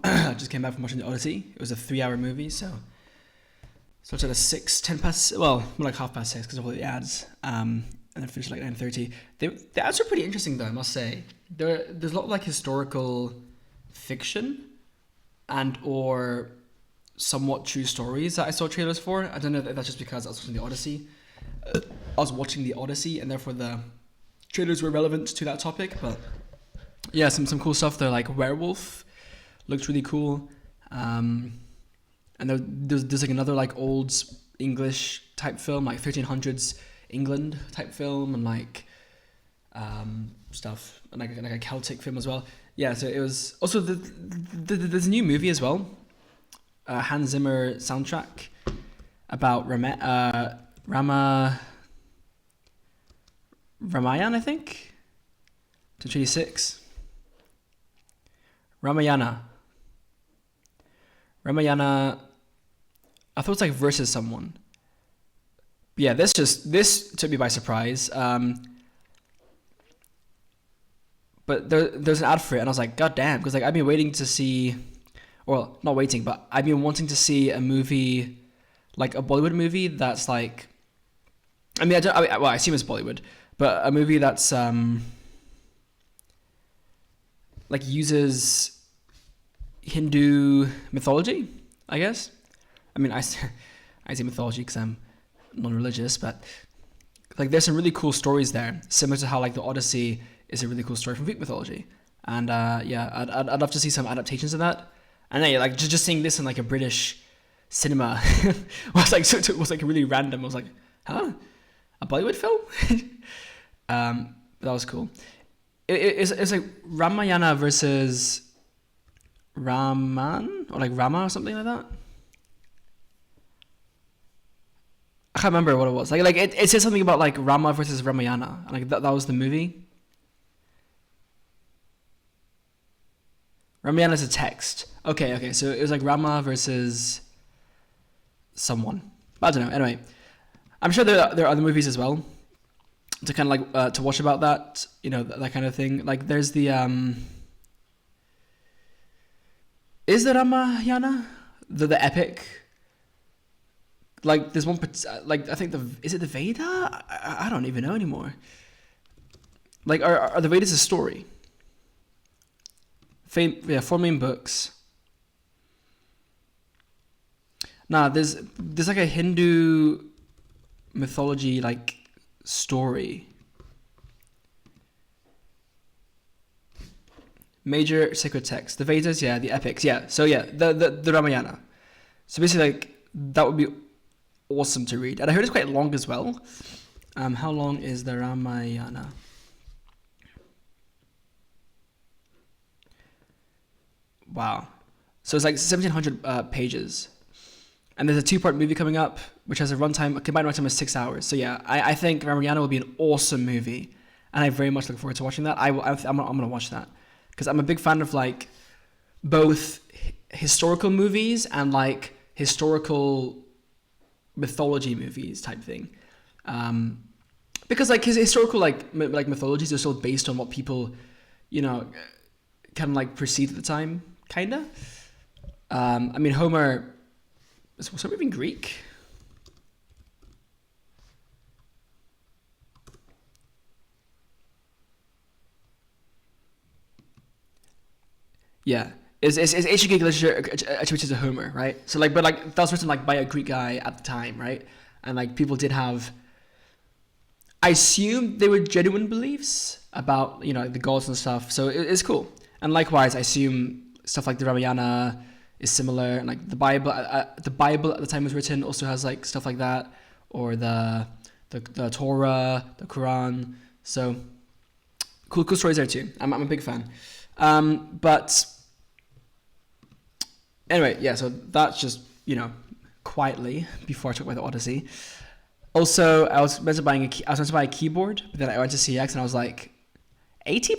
I just came back from watching the Odyssey. It was a 3-hour movie, so started at 10 past, well, more like 6:30 because of all the ads, and then finished like 9:30. The ads are pretty interesting though, I must say. There's a lot of like historical fiction and or somewhat true stories that I saw trailers for. I don't know if that's just because I was watching the Odyssey. And therefore the trailers were relevant to that topic. But yeah, some cool stuff there. Like Werewolf looked really cool. And there's like another like old English type film, like 1300s England type film, and like stuff, and like a Celtic film as well. Yeah, so it was also there's a new movie as well, Hans Zimmer soundtrack about Ramayan, I think, to 26. Ramayana. I thought it was like versus someone. But yeah, this took me by surprise. But there's an ad for it, and I was like, God damn, because like I've been waiting to see, well, not waiting, but I've been wanting to see a movie, like a Bollywood movie that's like, I mean, I assume it's Bollywood, but a movie that's like uses Hindu mythology, I guess. I mean, I say mythology because I'm non-religious, but like there's some really cool stories there, similar to how like the Odyssey is a really cool story from Greek mythology. And yeah, I'd love to see some adaptations of that. And yeah, like just seeing this in like a British cinema was like really random. I was like, huh, a Bollywood film? But that was cool. It's like Ramayana versus Raman, or like Rama or something like that. I can't remember what it was. Like it said something about like Rama versus Ramayana, and like that was the movie. Ramayana is a text. Okay. So it was like Rama versus someone. I don't know. Anyway, I'm sure there are other movies as well to kind of like to watch about that. You know, that kind of thing. Like there's the is the Ramayana the epic? Like there's one like I think is it the Veda? I don't even know anymore. Like are the Vedas a story? 4 main books. Nah, there's like a Hindu mythology like story. Major sacred texts. The Vedas, yeah, the epics, yeah. So yeah, the Ramayana. So basically like that would be awesome to read. And I heard it's quite long as well. How long is the Ramayana? Wow. So it's like 1,700 pages. And there's a 2-part movie coming up, which has a combined runtime of 6 hours. So yeah, I think Ramayana will be an awesome movie. And I very much look forward to watching that. I'm going to watch that. Because I'm a big fan of like both historical movies and like historical mythology movies type thing. Because like his historical like mythologies are still based on what people, you know, kind of like perceived at the time. Kinda. I mean, Homer was Homer even Greek? Yeah, it's ancient Greek literature attributed to Homer, right? So like, but like that was written like by a Greek guy at the time, right? And like people did have, I assume they were genuine beliefs about, you know, the gods and stuff. So it's cool. And likewise, I assume stuff like the Ramayana is similar, and like the Bible at the time was written also has like stuff like that, or the Torah, the Quran. So cool stories there too. I'm a big fan. But anyway, yeah. So that's just, you know, quietly before I talk about the Odyssey. Also, I was meant to buy a keyboard, but then I went to CX and I was like, £80?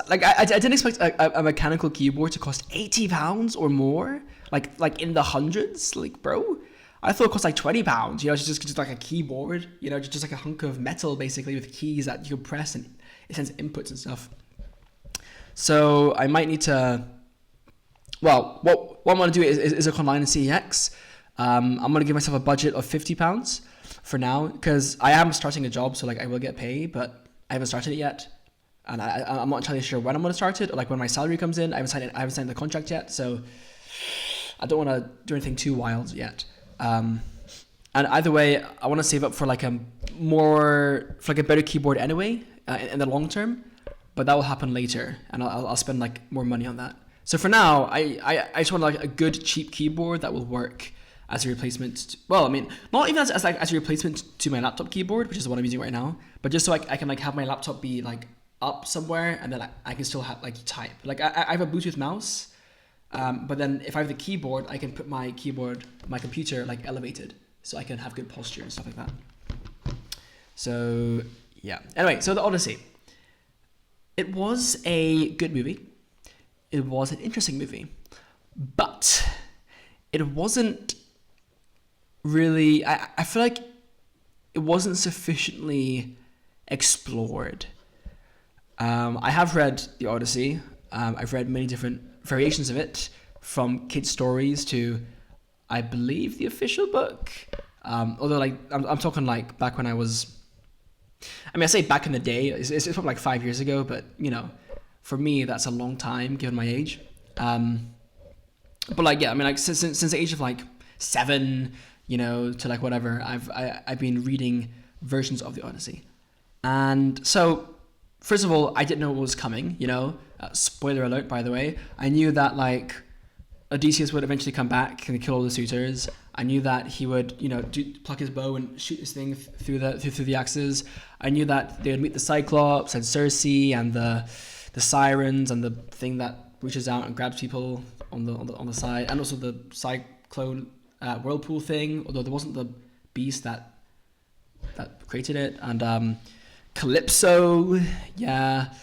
Like I didn't expect a mechanical keyboard to cost £80 or more, like in the hundreds. Like, bro, I thought it cost like £20. You know, it's just like a keyboard. You know, just like a hunk of metal basically with keys that you can press and it sends inputs and stuff. So I might need to well, what I'm gonna do is look online and see EX. I'm gonna give myself a budget of £50 for now because I am starting a job, so like I will get paid, but I haven't started it yet, and I'm not entirely sure when I'm gonna start it or like when my salary comes in. I haven't signed the contract yet, so I don't want to do anything too wild yet. And either way, I want to save up for like a better keyboard anyway in the long term, but that will happen later, and I'll spend like more money on that. So for now, I just want like a good cheap keyboard that will work as a replacement. Well, I mean, not even as a replacement to my laptop keyboard, which is what I'm using right now, but just so I can like have my laptop be like up somewhere, and then I can still have like type. Like I have a Bluetooth mouse, but then if I have the keyboard, I can put my computer like elevated, so I can have good posture and stuff like that. So yeah. Anyway, so the Odyssey. It was a good movie. It was an interesting movie, but it wasn't really. I feel like it wasn't sufficiently explored. I have read the Odyssey. I've read many different variations of it, from kid stories to, I believe, the official book. Although, like, I'm talking like back when I was. I mean, I say back in the day. It's probably like 5 years ago, but you know, for me, that's a long time given my age. But like, yeah, I mean, like since the age of like 7, you know, to like whatever, I've been reading versions of the Odyssey, and so first of all, I didn't know what was coming. You know, spoiler alert, by the way. I knew that like Odysseus would eventually come back and kill all the suitors. I knew that he would, you know, pluck his bow and shoot his thing through the axes. I knew that they would meet the Cyclops and Circe and the sirens and the thing that reaches out and grabs people on the side, and also the cyclone whirlpool thing. Although there wasn't the beast that created it, and Calypso, yeah,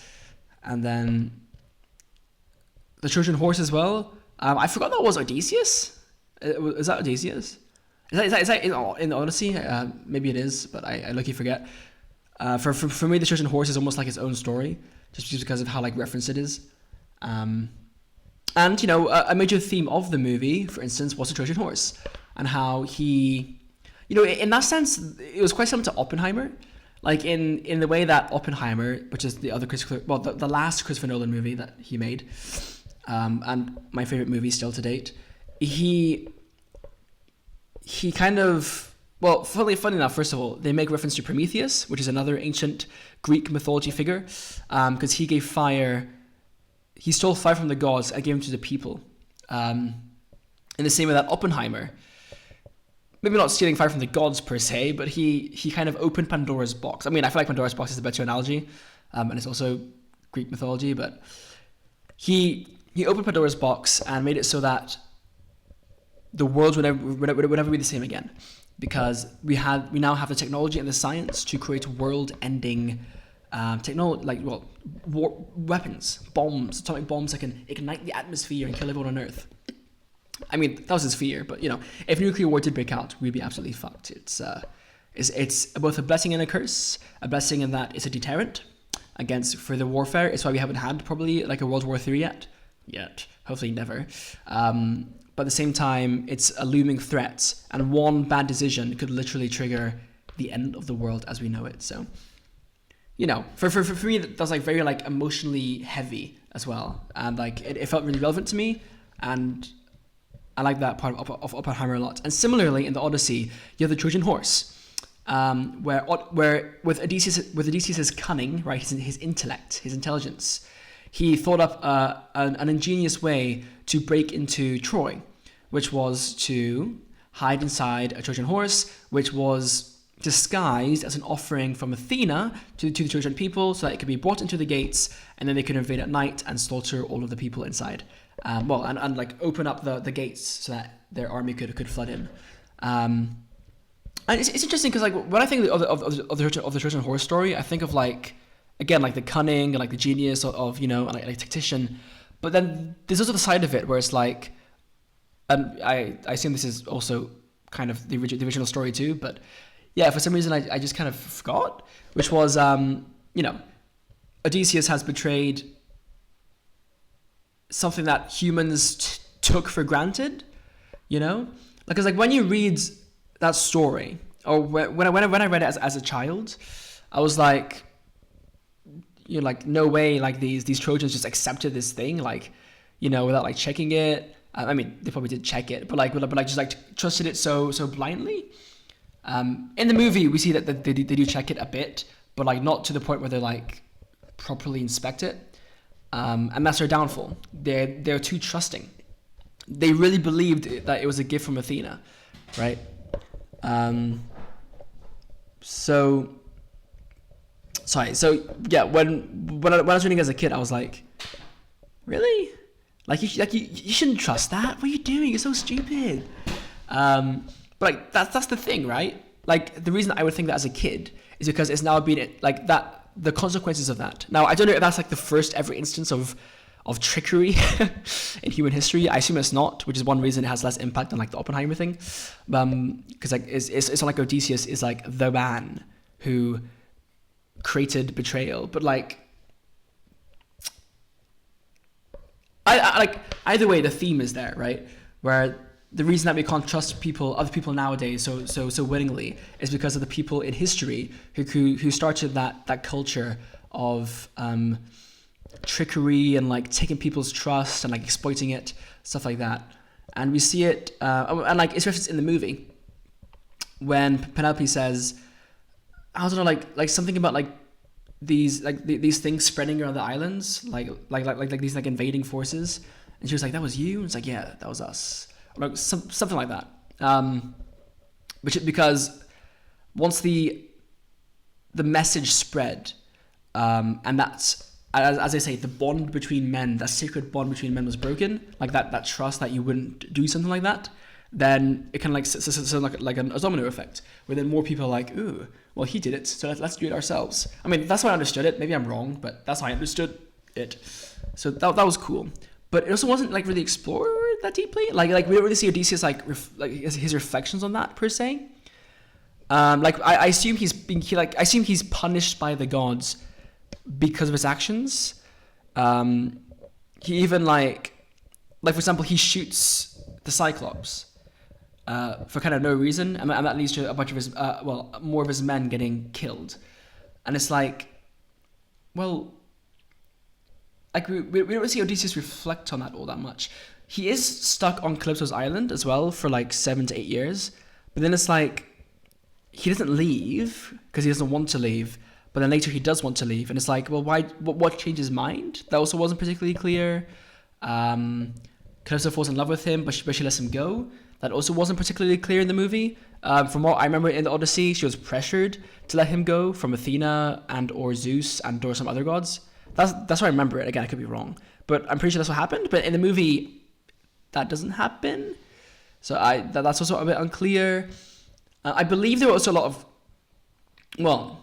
and then the Trojan horse as well. I forgot that was Odysseus. Is that Odysseus? Is that in the Odyssey? Maybe it is, but I lucky forget. For me, the Trojan horse is almost like its own story, just because of how like referenced it is. And you know, a major theme of the movie, for instance, was the Trojan horse, and how he, you know, in that sense, it was quite similar to Oppenheimer. Like in the way that Oppenheimer, which is the other the last Christopher Nolan movie that he made, and my favorite movie still to date, he kind of, well, funny enough, first of all, they make reference to Prometheus, which is another ancient Greek mythology figure, because he stole fire from the gods and gave it to the people. In the same way that Oppenheimer, maybe not stealing fire from the gods per se, but he kind of opened Pandora's box. I mean, I feel like Pandora's box is a better analogy, and it's also Greek mythology, but he opened Pandora's box and made it so that the world would never be the same again, because we now have the technology and the science to create world-ending technology, like weapons, bombs, atomic bombs that can ignite the atmosphere and kill everyone on Earth. I mean, that was his fear, but you know, if nuclear war did break out, we'd be absolutely fucked. It's both a blessing and a curse. A blessing in that it's a deterrent against further warfare. It's why we haven't had probably like a World War III yet. Hopefully never. But at the same time, it's a looming threat, and one bad decision could literally trigger the end of the world as we know it. So, you know, for me, that was like very like emotionally heavy as well, and like it felt really relevant to me, and I like that part of Oppenheimer a lot. And similarly, in the Odyssey, you have the Trojan horse, where with Odysseus's cunning, right, his intellect, his intelligence, he thought up an ingenious way to break into Troy, which was to hide inside a Trojan horse, which was disguised as an offering from Athena to the Trojan people, so that it could be brought into the gates, and then they could invade at night and slaughter all of the people inside. And like open up the gates so that their army could flood in. And it's interesting because like when I think of the Trojan horse story, I think of like, again, like the cunning and like the genius of you know, like tactician. But then there's also the side of it where it's like, and I assume this is also kind of the original story too. But yeah, for some reason I just kind of forgot, which was you know, Odysseus has betrayed something that humans took for granted, you know? Because like when you read that story, or when I read it as a child, I was like, you know, like no way, like these Trojans just accepted this thing, like, you know, without like checking it. I mean, they probably did check it, but like just like trusted it so blindly. In the movie, we see that they do check it a bit, but like not to the point where they like properly inspect it, and that's their downfall. They're too trusting. They really believed that it was a gift from Athena, right? So yeah, when I was reading as a kid, I was like, really? Like you shouldn't trust that. What are you doing? You're so stupid. But like that's the thing, right? Like the reason I would think that as a kid is because it's now been like that, the consequences of that. Now I don't know if that's like the first ever instance of trickery in human history. I assume it's not, which is one reason it has less impact than like the Oppenheimer thing. Because like it's not like Odysseus is like the man who created betrayal, but like I like either way the theme is there, right? Where the reason that we can't trust other people nowadays so willingly is because of the people in history who started that culture of trickery and like taking people's trust and like exploiting it, stuff like that. And we see it and like it's referenced in the movie when Penelope says, I don't know, like something about like these things spreading around the islands, like these like invading forces, and she was like, that was you? And it's like, yeah, that was us, or like something like that. Because once the message spread, and that's, as I say, the bond between men, that sacred bond between men was broken, like that trust that you wouldn't do something like that, then it can like like a domino effect, where then more people are like, ooh, well, he did it, so let's do it ourselves. I mean, that's how I understood it. Maybe I'm wrong, but that's how I understood it. So that was cool. But it also wasn't like really explored that deeply. Like we don't really see Odysseus like his reflections on that per se. Like I assume I assume he's punished by the gods because of his actions. He even like for example, he shoots the Cyclops for kind of no reason, and that leads to a bunch of his more of his men getting killed. And it's like, well, like we don't see Odysseus reflect on that all that much. He is stuck on Calypso's island as well for like 7 to 8 years, but then it's like he doesn't leave because he doesn't want to leave, but then later he does want to leave, and it's like, well, why? What changed his mind? That also wasn't particularly clear. Calypso falls in love with him, but she lets him go. That also wasn't particularly clear in the movie. From what I remember in the Odyssey, she was pressured to let him go from Athena and or Zeus and or some other gods. That's how I remember it. Again, I could be wrong, but I'm pretty sure that's what happened. But in the movie, that doesn't happen. So that's also a bit unclear. I believe there were also a lot of, well,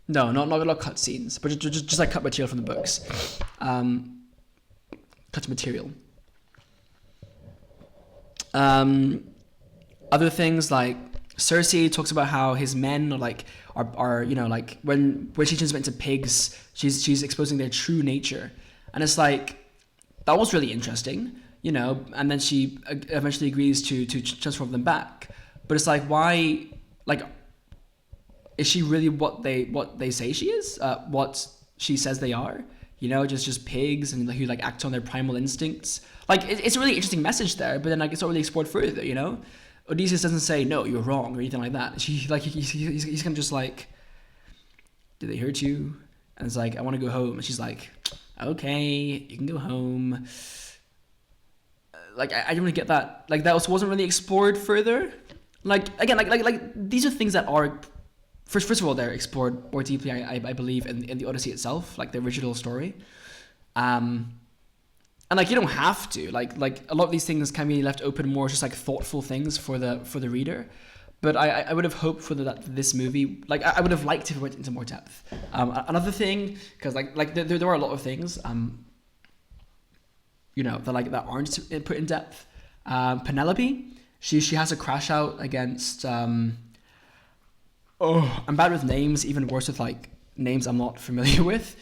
no, not a lot of cut scenes, but just like cut material from the books. Cut material. Other things like Cersei talks about how his men are you know, like when she turns them into pigs, she's exposing their true nature, and it's like that was really interesting, you know. And then she eventually agrees to transform them back, but it's like, why? Like, is she really what they say she is? What she says they are? You know, just pigs and who like act on their primal instincts. Like it's a really interesting message there, but then like it's not really explored further. You know, Odysseus doesn't say no, you're wrong or anything like that. He's kind of just like, did they hurt you? And it's like, I want to go home. And she's like, okay, you can go home. Like I don't really get that. Like that also wasn't really explored further. Like again, like these are things that are. First of all, they're explored more deeply, I believe, in the Odyssey itself, like the original story. And like you don't have to. Like a lot of these things can be left open more, just like thoughtful things for the reader. But I would have hoped for that this movie, like I would have liked if it went into more depth. Another thing, because like there are a lot of things, you know, that aren't put in depth. Penelope, she has a crash out against. Oh, I'm bad with names, even worse with like names I'm not familiar with.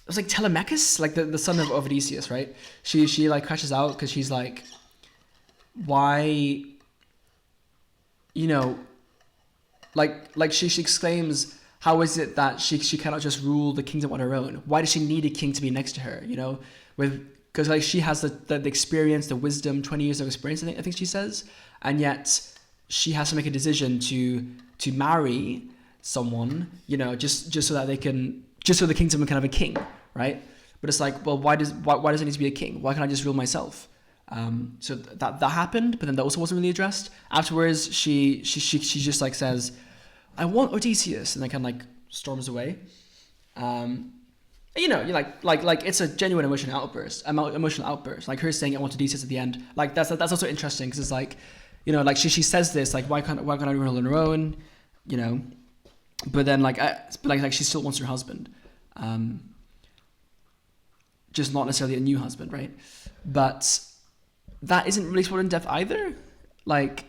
was like Telemachus, like the son of Odysseus, right? She like crashes out because she's like, why, you know, like she exclaims, how is it that she cannot just rule the kingdom on her own? Why does she need a king to be next to her? You know, with because like she has the experience, the wisdom, 20 years of experience. I think she says, and yet she has to make a decision to marry someone, you know, just so that they can, just so the kingdom can have a king, right? But it's like, well, why does it need to be a king? Why can't I just rule myself? So that happened, but then that also wasn't really addressed. Afterwards, she just like says, I want Odysseus, and then kind of like storms away. You know, you like it's a genuine emotional outburst. Like her saying I want Odysseus at the end, like that's also interesting because it's like, you know, like she says this, like why can't I rule on her own, you know, but then like she still wants her husband, just not necessarily a new husband, right? But that isn't really explored in depth either. Like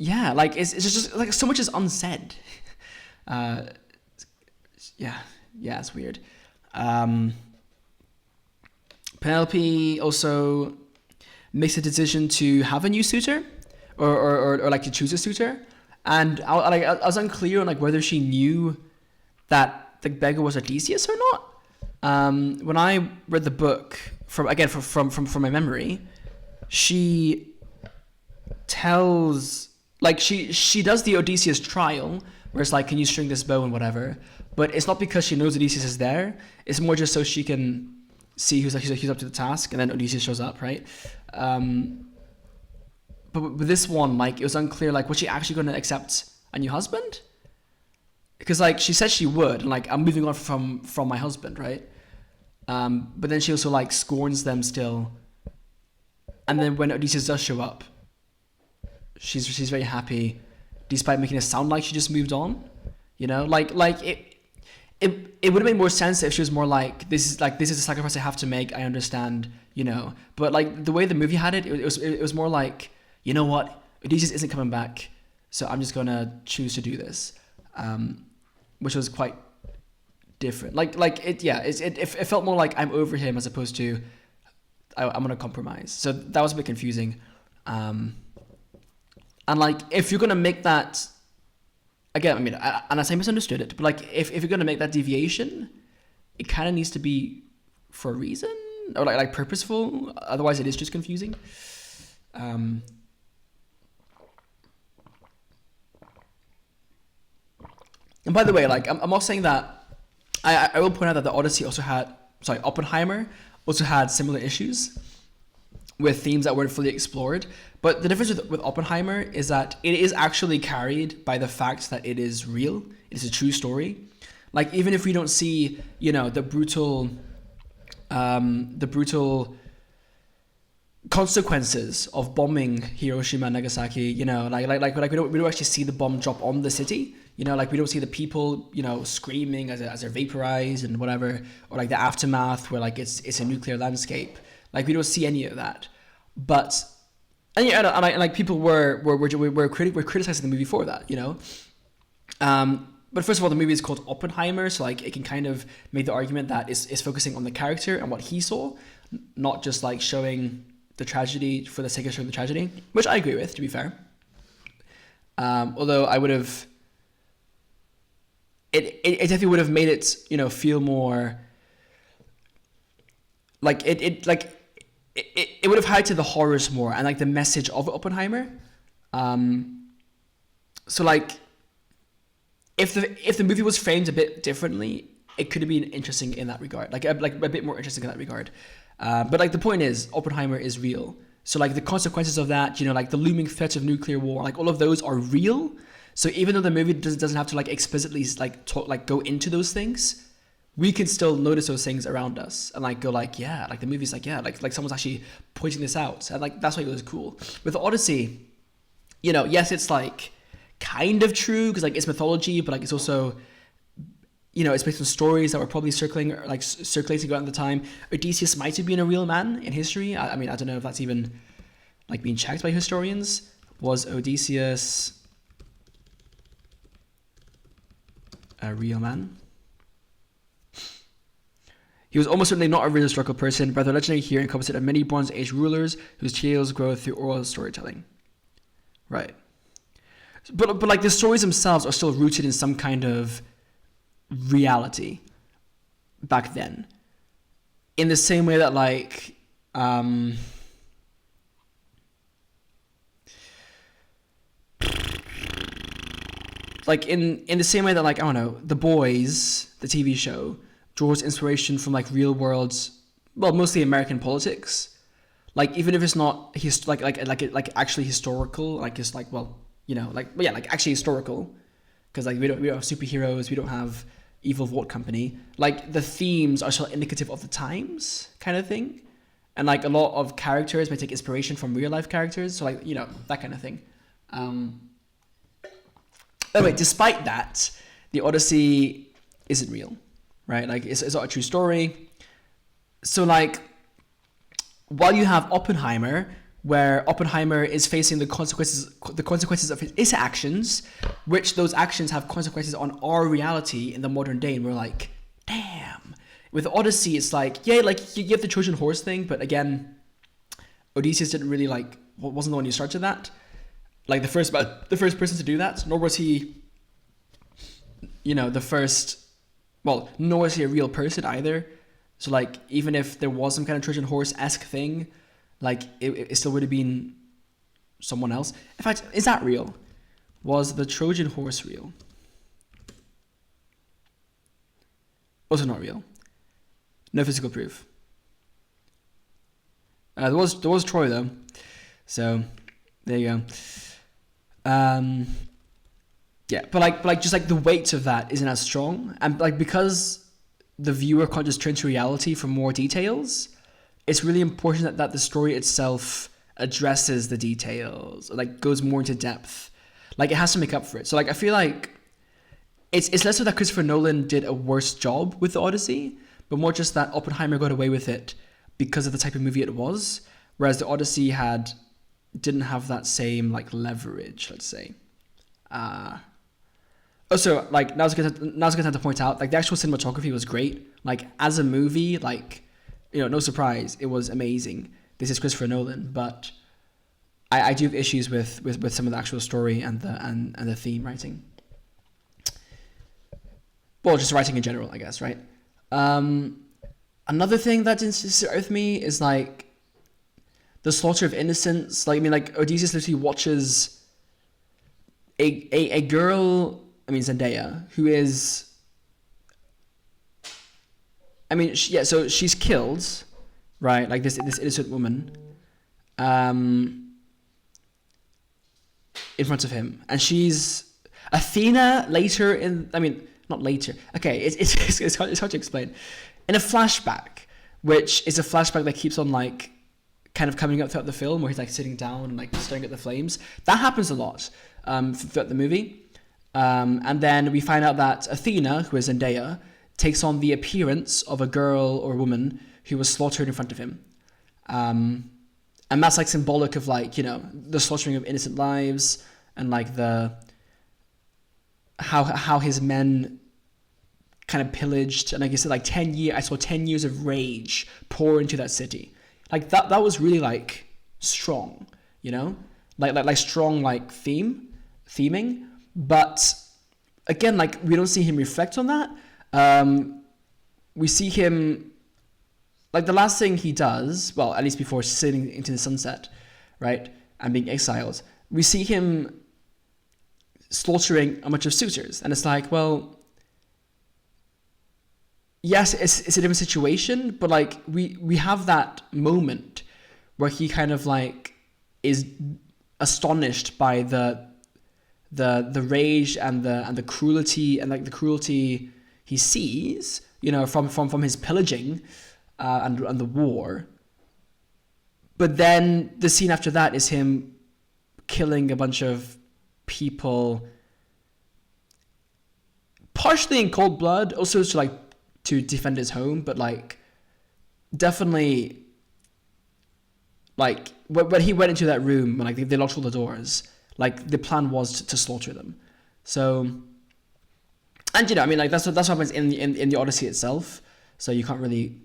yeah, like it's just like so much is unsaid. Yeah, it's weird. Penelope also makes a decision to have a new suitor, or like to choose a suitor, and I was unclear on like whether she knew that the beggar was Odysseus or not. When I read the book from my memory, she tells, like she does the Odysseus trial where it's like, can you string this bow and whatever, but it's not because she knows Odysseus is there. It's more just so she can see who's up to the task, and then Odysseus shows up, right? But with this one, like it was unclear, like was she actually going to accept a new husband? Because like she said she would, and like I'm moving on from my husband, right? But then she also like scorns them still, and then when Odysseus does show up, she's very happy, despite making it sound like she just moved on. You know, like it would have made more sense if she was more like, this is a sacrifice I have to make. I understand, you know. But like the way the movie had it, it was more like, you know what, Odysseus isn't coming back, so I'm just gonna choose to do this, which was quite different. It felt more like I'm over him as opposed to I'm gonna compromise. So that was a bit confusing. And like if you're gonna make that, again, I mean, and I say misunderstood it, but like if you're gonna make that deviation, it kind of needs to be for a reason, or like purposeful. Otherwise, it is just confusing. And by the way, like I'm not saying that. I will point out that the Odyssey also had, Oppenheimer also had similar issues with themes that weren't fully explored. But the difference with Oppenheimer is that it is actually carried by the fact that it is real. It is a true story. Like even if we don't see, you know, the brutal consequences of bombing Hiroshima and Nagasaki, you know, like we don't actually see the bomb drop on the city, you know, like we don't see the people, you know, screaming as they're vaporized and whatever, or like the aftermath where like it's a nuclear landscape. Like we don't see any of that. But and like people were criticizing the movie for that, you know. But first of all, the movie is called Oppenheimer, so like it can kind of make the argument that it's focusing on the character and what he saw, not just like showing the tragedy for the sake of showing the tragedy, which I agree with, to be fair. Although I would have, it definitely would have made it, you know, feel more like it would have highlighted the horrors more and like the message of Oppenheimer. So like if the movie was framed a bit differently, it could have been interesting in that regard, like a bit more interesting in that regard. But like the point is, Oppenheimer is real. So like the consequences of that, you know, like the looming threats of nuclear war, like all of those are real. So even though the movie doesn't have to like explicitly like go into those things, we can still notice those things around us and like go like, yeah, like the movie's like, yeah, like someone's actually pointing this out, and like that's why it was cool. With Odyssey, you know, yes, it's like kind of true because like it's mythology, but like it's also, you know, it's based on stories that were probably circulating around the time. Odysseus might have been a real man in history. I mean, I don't know if that's even like being checked by historians. Was Odysseus a real man. He was almost certainly not a real historical person, but the legendary hero encompassed of many Bronze Age rulers whose tales grow through oral storytelling. Right. But like the stories themselves are still rooted in some kind of reality back then. In the same way that like like in the same way that like I don't know, The Boys, the TV show, draws inspiration from like real worlds, well, mostly American politics. Like even if it's not like actually historical, like it's like well, you know, like but yeah, like actually historical, because like we don't have superheroes, we don't have evil vault company. Like the themes are still indicative of the times, kind of thing, and like a lot of characters may take inspiration from real life characters, so like you know that kind of thing. Anyway, despite that, the Odyssey isn't real, right? Like it's not a true story. So like, while you have Oppenheimer, where Oppenheimer is facing the consequences of his actions, which those actions have consequences on our reality in the modern day, and we're like, damn. With Odyssey, it's like, yeah, like you have the Trojan horse thing, but again, Odysseus didn't really wasn't the one who started that. Like the first person to do that, nor was he, you know, nor was he a real person either. So like, even if there was some kind of Trojan horse-esque thing, like it still would have been someone else. In fact, is that real? Was the Trojan horse real? Also not real. No physical proof. There was Troy though, so there you go. Yeah, but like just like the weight of that isn't as strong, and like because the viewer can't just turn to reality for more details, it's really important that the story itself addresses the details, like goes more into depth. Like it has to make up for it. So like I feel like it's less so that Christopher Nolan did a worse job with the Odyssey, but more just that Oppenheimer got away with it because of the type of movie it was, whereas the Odyssey didn't have that same like leverage, let's say. Also, like now's a good time to point out, like the actual cinematography was great. Like as a movie, like you know, no surprise, it was amazing. This is Christopher Nolan, but I do have issues with some of the actual story and the theme writing. Well, just writing in general, I guess, right? Another thing that didn't sit with me is like the slaughter of innocents. Like I mean, like Odysseus literally watches a girl. I mean Zendaya, who is. I mean, so she's killed, right? Like this innocent woman, in front of him, and she's Athena later in. I mean, not later. Okay, it's hard to explain. In a flashback, which is a flashback that keeps on like, kind of coming up throughout the film, where he's like sitting down and like staring at the flames. That happens a lot throughout the movie, and then we find out that Athena, who is Zendaya, takes on the appearance of a girl or a woman who was slaughtered in front of him. And that's like symbolic of like, you know, the slaughtering of innocent lives and like how his men kind of pillaged. And like I said, like I saw 10 years of rage pour into that city. Like that was really like strong, you know, like strong, like theming. But again, like we don't see him reflect on that. We see him, like the last thing he does, well, at least before sailing into the sunset, right, and being exiled, we see him slaughtering a bunch of suitors, and it's like, well, yes, it's a different situation, but like we have that moment where he kind of like is astonished by the rage and the cruelty and like the cruelty he sees, you know, from his pillaging and the war. But then the scene after that is him killing a bunch of people, partially in cold blood, also to defend his home, but like definitely like when he went into that room, when like they locked all the doors, like the plan was to slaughter them. So And I mean, like that's what happens in the Odyssey itself. So you can't really,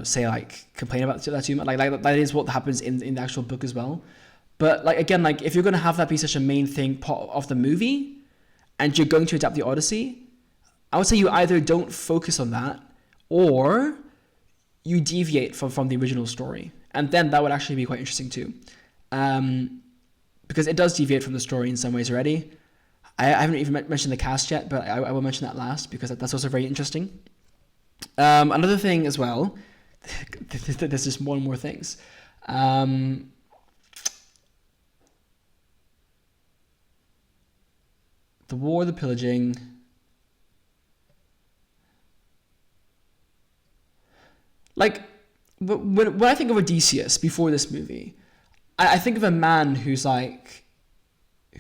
say like complain about that too much. Like that is what happens in the actual book as well. But like again, like if you're gonna have that be such a main thing part of the movie, and you're going to adapt the Odyssey, I would say you either don't focus on that, or you deviate from the original story, and then that would actually be quite interesting too, because it does deviate from the story in some ways already. I haven't even mentioned the cast yet, but I will mention that last because that's also very interesting. Another thing as well, there's just more and more things. The war, the pillaging. Like, when I think of Odysseus before this movie, I think of a man who's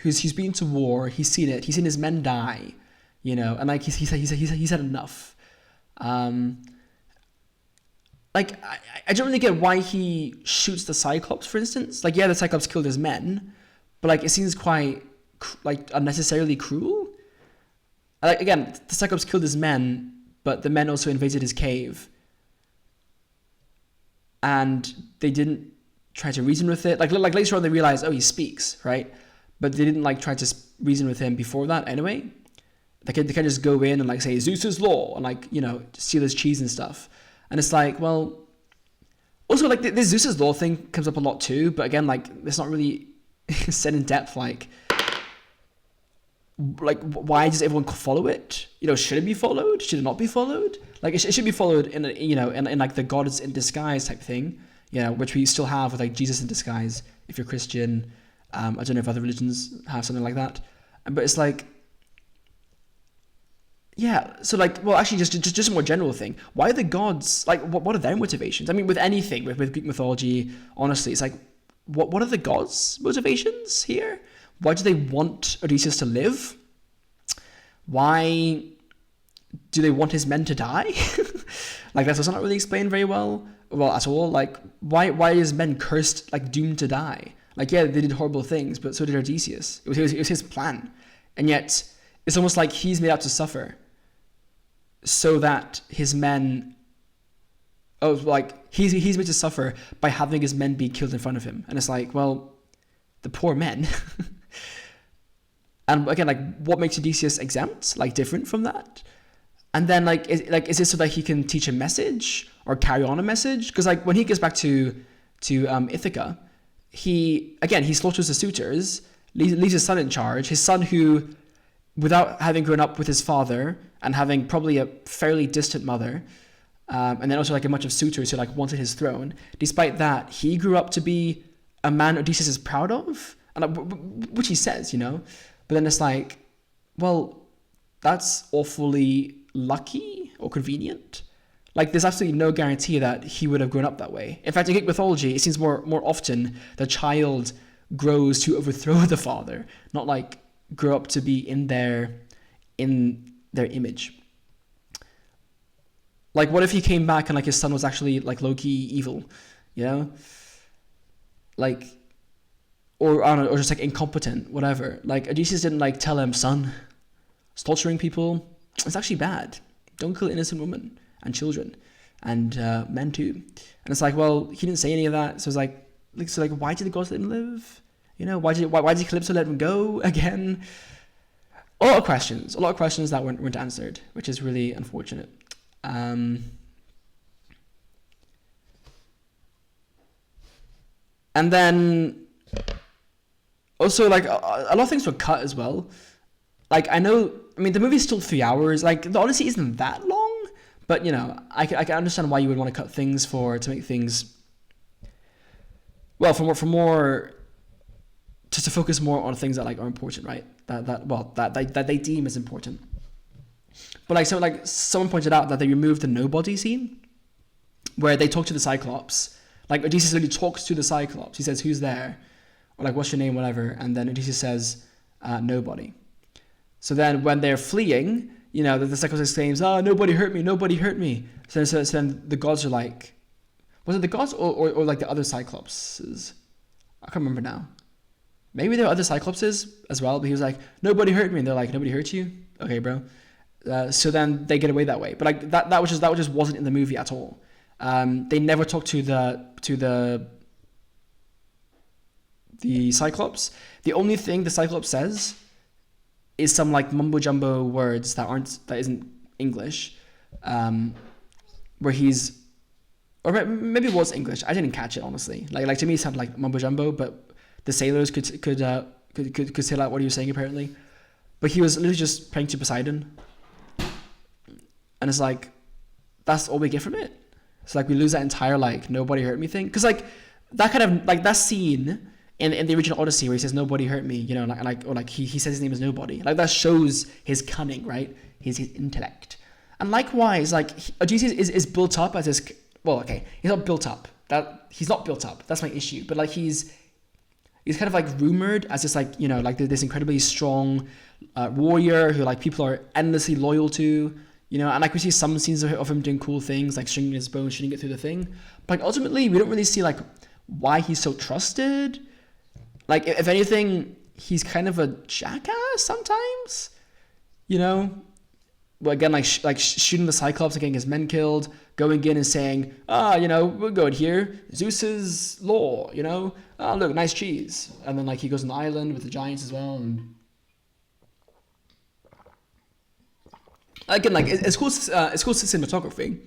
he's been to war, he's seen it, he's seen his men die, and like he's had enough. Like I don't really get why he shoots the Cyclops, for instance. Like, yeah, the Cyclops killed his men, but like it seems quite like unnecessarily cruel. Like again, the Cyclops killed his men, but the men also invaded his cave, and they didn't try to reason with it. Like later on, they realized, oh, he speaks, right? But they didn't like try to reason with him before that anyway. They can just go in and like say Zeus's law and like steal his cheese and stuff. And it's like, well, also like this Zeus's law thing comes up a lot too. But again, like it's not really said in depth. Like why does everyone follow it? Should it be followed? Should it not be followed? Like it should be followed in in like the gods in disguise type thing. Which we still have with like Jesus in disguise. If you're Christian, I don't know if other religions have something like that, but it's like, yeah. So like, well, actually, just a more general thing. Why are the gods like? What are their motivations? I mean, with anything, with Greek mythology, honestly, it's like, what are the gods' motivations here? Why do they want Odysseus to live? Why do they want his men to die? Like that's also not really explained very well at all. Like why is men cursed, like doomed to die? Like, yeah, they did horrible things, but so did Odysseus. It was his plan, and yet it's almost like he's made out to suffer, so that his men. Oh, like he's made to suffer by having his men be killed in front of him, and it's like, well, the poor men. And again, like, what makes Odysseus exempt, like different from that? And then, is this so that he can teach a message or carry on a message? Because like when he gets back to Ithaca, he slaughters the suitors, leaves his son in charge. His son, who, without having grown up with his father and having probably a fairly distant mother, and then also like a bunch of suitors who like wanted his throne. Despite that, he grew up to be a man Odysseus is proud of, and which he says, But then it's like, well, that's awfully lucky or convenient. Like, there's absolutely no guarantee that he would have grown up that way. In fact, in Greek mythology, it seems more often the child grows to overthrow the father, not like grow up to be in their image. Like, what if he came back and like his son was actually like low-key evil, Like, or I don't know, or just like incompetent, whatever. Like Odysseus didn't like tell him, son, slaughtering people, it's actually bad. Don't kill innocent women and children and men too. And it's like, well, he didn't say any of that. So it's like why did the gods let him live? Why did Calypso let him go again? A lot of questions that weren't answered, which is really unfortunate. And then also like a lot of things were cut as well. Like I mean the movie's still 3 hours. Like the Odyssey isn't that long, but I can understand why you would want to cut things to make things for more to focus more on things that like are important, right? That they deem as important. But like someone pointed out that they removed the nobody scene where they talk to the Cyclops. Like Odysseus literally talks to the Cyclops. He says, "Who's there?" Or like, "What's your name?" Whatever. And then Odysseus says, "Nobody." So then when they're fleeing, the Cyclops exclaims, "Oh, nobody hurt me! Nobody hurt me!" So then the gods are like, was it the gods or like the other Cyclopses? I can't remember now. Maybe there are other Cyclopses as well, but he was like, "Nobody hurt me." And they're like, "Nobody hurt you? Okay, bro." So then they get away that way. But like that just wasn't in the movie at all. They never talked to the Cyclops. The only thing the Cyclops says is some like mumbo jumbo words that isn't English, where he's, or maybe it was English. I didn't catch it honestly. Like to me it sounded like mumbo jumbo, but the sailors could say like what he was saying apparently. But he was literally just praying to Poseidon, and it's like that's all we get from it. It's like we lose that entire like nobody hurt me thing, because like that kind of like that scene in the original Odyssey where he says nobody hurt me, you know, like he says his name is nobody, like that shows his cunning, right? His intellect. And likewise, like Odysseus is built up as this. Well, okay, he's not built up. He's not built up. That's my issue. But like he's kind of like rumored as this like, you know, like this incredibly strong warrior who like people are endlessly loyal to, you know. And like we see some scenes of him doing cool things like stringing his bow and shooting it through the thing. But like ultimately, we don't really see like why he's so trusted. Like if anything, he's kind of a jackass sometimes, you know. Well, again, like shooting the Cyclops and getting his men killed, going in and saying, you know, we're good here. Zeus's law, you know. Oh, look, nice cheese. And then like he goes on the island with the giants as well. And again, like it's cool. It's cool cinematography.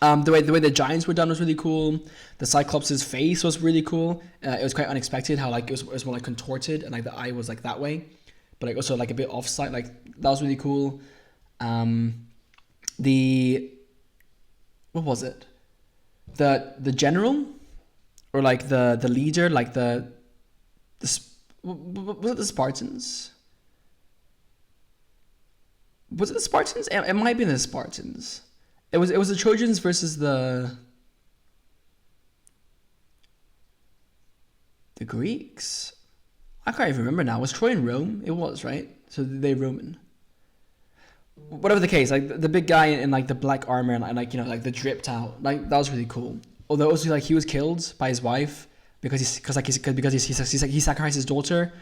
The way the giants were done was really cool. The Cyclops' face was really cool. It was quite unexpected how like it was more like contorted and like the eye was like that way, but like also like a bit offside. Like that was really cool. What was it? The general, or like the leader, like was it the Spartans? Was it the Spartans? It might be the Spartans. It was the Trojans versus the Greeks. I can't even remember now. Was Troy in Rome? It was, right? So they Roman. Whatever the case, like the big guy in like the black armor and like, you know, like the dripped out, like that was really cool. Although also like he was killed by his wife because he sacrificed his daughter,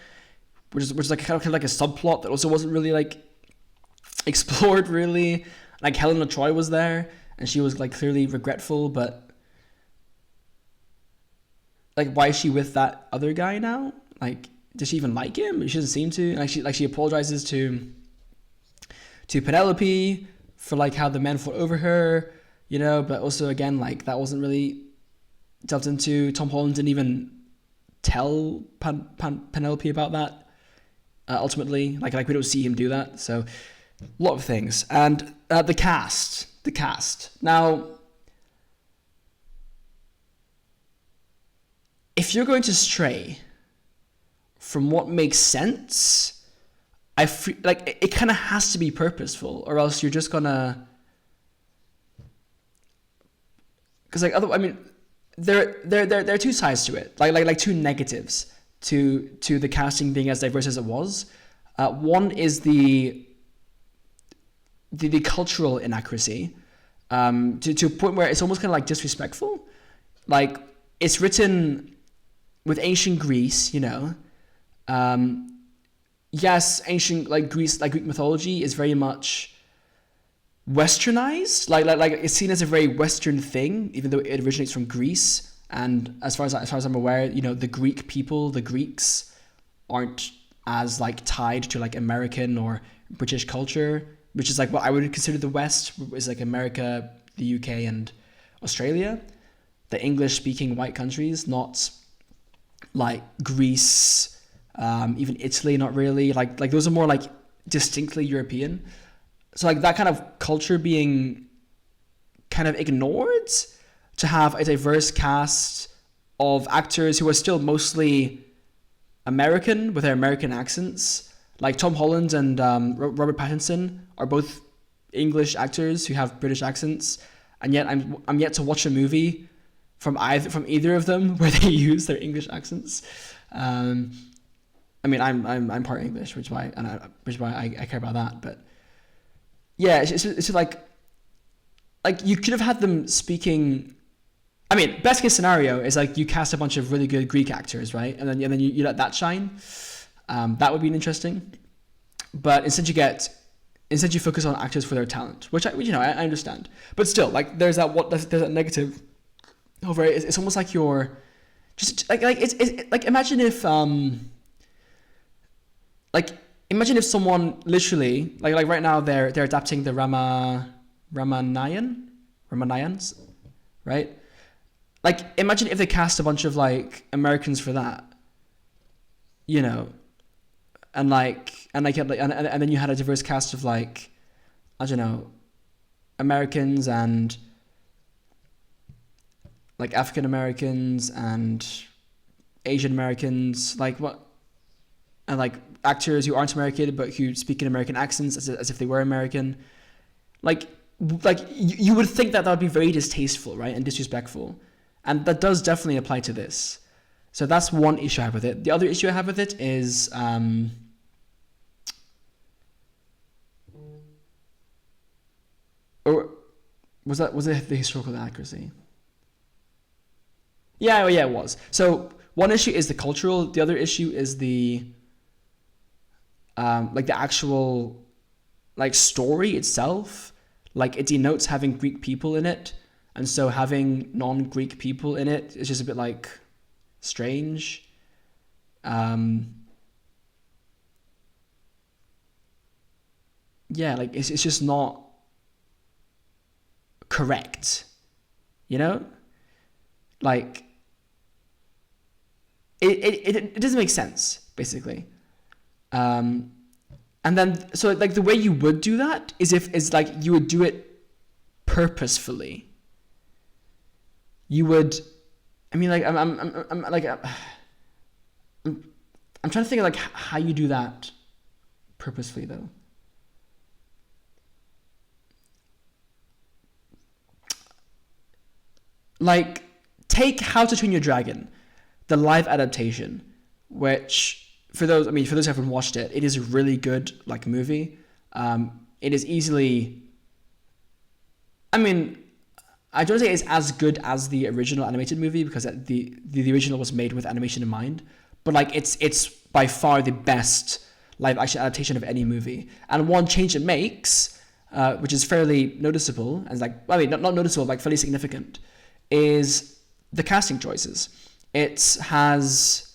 which is like kind of like a subplot that also wasn't really like explored really. Like Helena Troy was there and she was like clearly regretful, but like why is she with that other guy now? Like does she even like him? She doesn't seem to. Like she apologizes to Penelope for like how the men fought over her, you know, but also again like that wasn't really delved into. Tom Holland didn't even tell Penelope about that. Ultimately, like we don't see him do that. So a lot of things. And the cast. Now, if you're going to stray from what makes sense, like it kind of has to be purposeful, or else you're just gonna. Because like I mean, there are two sides to it, like two negatives to the casting being as diverse as it was. One is the cultural inaccuracy, to a point where it's almost kind of like disrespectful. Like it's written with ancient Greece, you know. Yes, ancient like Greece, like Greek mythology is very much westernized. Like it's seen as a very Western thing, even though it originates from Greece. And as far as I'm aware, you know, the Greek people, the Greeks, aren't as like tied to like American or British culture, which is like what I would consider the West, is like America, the UK, and Australia, the English-speaking white countries, not like Greece, even Italy, not really. Like those are more like distinctly European. So like that kind of culture being kind of ignored to have a diverse cast of actors who are still mostly American with their American accents. Like Tom Holland and Robert Pattinson are both English actors who have British accents, and yet I'm yet to watch a movie from either of them where they use their English accents. I mean, I'm part English, which is why I care about that. But yeah, it's just like you could have had them speaking. I mean, best case scenario is like you cast a bunch of really good Greek actors, right? And then you let that shine. That would be interesting. But instead you get instead you focus on actors for their talent, which I understand. But still, like there's that negative over it. It's almost like you're just like it's like imagine if like imagine if someone literally like right now they're adapting the Ramayans, right? Like imagine if they cast a bunch of like Americans for that, you know, and then you had a diverse cast of like, I don't know, Americans and like African Americans and Asian Americans, like what, and like actors who aren't American but who speak in American accents as if they were American, like you would think that would be very distasteful, right, and disrespectful, and that does definitely apply to this. So that's one issue I have with it. The other issue I have with it is or was it the historical accuracy? Yeah, yeah, it was. So one issue is the cultural. The other issue is the like the actual like story itself. Like it denotes having Greek people in it, and so having non-Greek people in it is just a bit like strange. Yeah, like it's just not correct, you know? Like it doesn't make sense, basically. Um, and then so like the way you would do that is like you would do it purposefully. You would, I mean, like I'm like I'm trying to think of like how you do that purposefully though. Like take How to Train Your Dragon, the live adaptation, which for those who haven't watched it, it is a really good like movie. It is easily, I mean, I don't say it's as good as the original animated movie because the original was made with animation in mind, but like it's by far the best live action adaptation of any movie. And one change it makes, which is fairly noticeable and like not noticeable, like fairly significant, is the casting choices. It has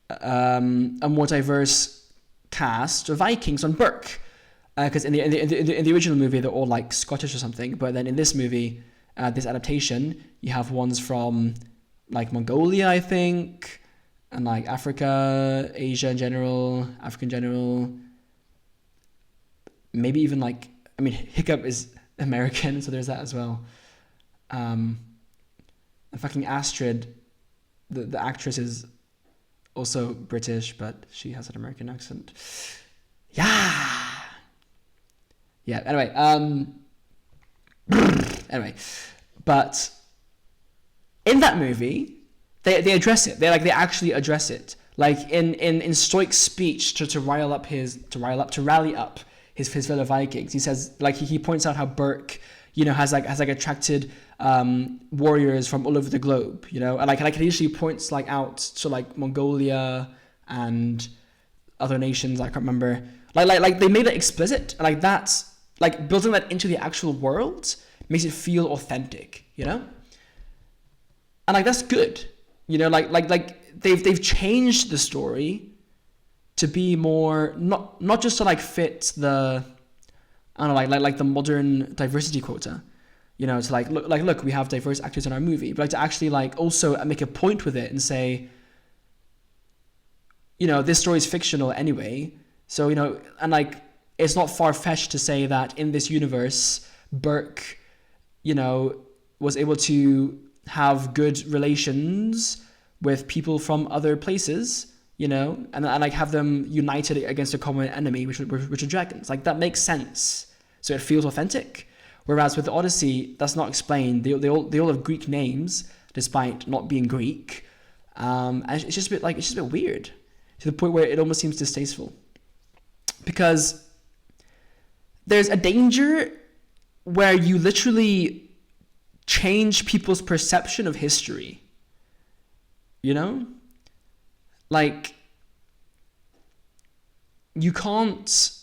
a more diverse cast of Vikings on Burke, because in the original movie they're all like Scottish or something, but then in this movie, this adaptation, you have ones from like Mongolia, I think, and like Africa, Asia in general, Africa in general, maybe even like Hiccup is American, so there's that as well. And fucking Astrid, the actress is also British, but she has an American accent. Yeah. Yeah. Anyway, but in that movie, they address it. They actually address it. Like in Stoic's speech to rally up his fellow Vikings, he says like he points out how Burke, has attracted warriors from all over the globe, and like he usually points like out to like Mongolia and other nations I can't remember. Like they made it explicit, and like that's like building that into the actual world makes it feel authentic, and like that's good, like they've changed the story to be more not just to like fit the, I don't know, like the modern diversity quota, to like look, we have diverse actors in our movie, but like to actually like also make a point with it and say, this story is fictional anyway, so and like it's not far-fetched to say that in this universe, Burke, was able to have good relations with people from other places, and like have them united against a common enemy, which are dragons. Like that makes sense. So it feels authentic. Whereas with the Odyssey, that's not explained. They all have Greek names despite not being Greek. And it's just a bit weird, to the point where it almost seems distasteful. Because there's a danger where you literally change people's perception of history. Like, you can't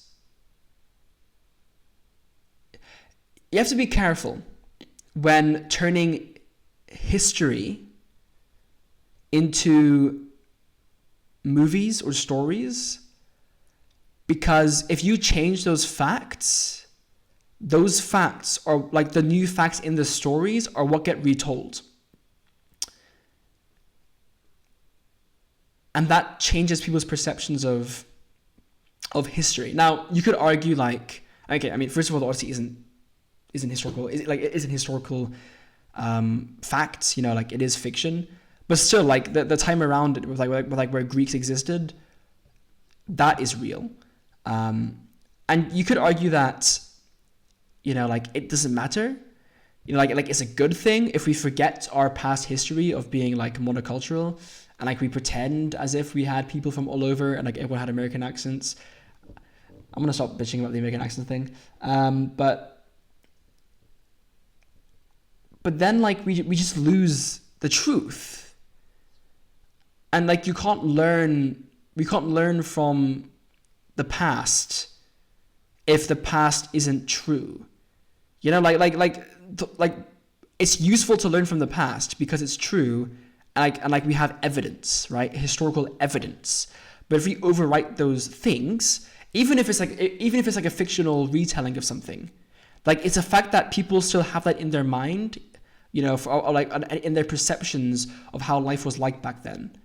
you have to be careful when turning history into movies or stories, because if you change those facts are like the new facts in the stories are what get retold. And that changes people's perceptions of history. Now, you could argue like, okay, I mean, first of all, the Odyssey isn't historical facts, you know, like it is fiction, but still, like the time around it with like where Greeks existed, that is real. And you could argue that, you know, like it doesn't matter, you know, like it's a good thing if we forget our past history of being like monocultural, and like we pretend as if we had people from all over and like everyone had American accents. I'm gonna stop bitching about the American accent thing, but then like we just lose the truth, and like we can't learn from the past if the past isn't true. You know, like it's useful to learn from the past because it's true, and like we have evidence, right? Historical evidence. But if we overwrite those things, even if it's like a fictional retelling of something, like it's a fact that people still have that in their mind, you know, or like in their perceptions of how life was like back then.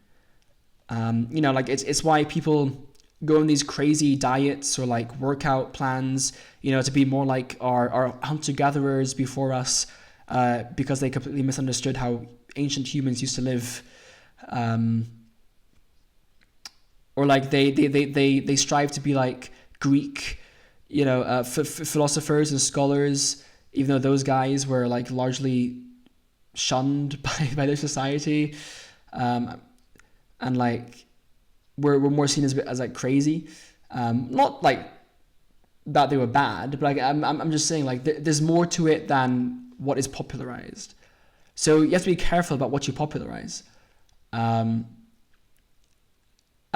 You know, like it's why people go on these crazy diets or like workout plans, you know, to be more like our hunter-gatherers before us, because they completely misunderstood how ancient humans used to live. Or like they strive to be like Greek, you know, philosophers and scholars, even though those guys were like largely shunned by their society, and like were more seen as like crazy. Not like that they were bad, but like I'm just saying like there's more to it than what is popularized. So you have to be careful about what you popularize. And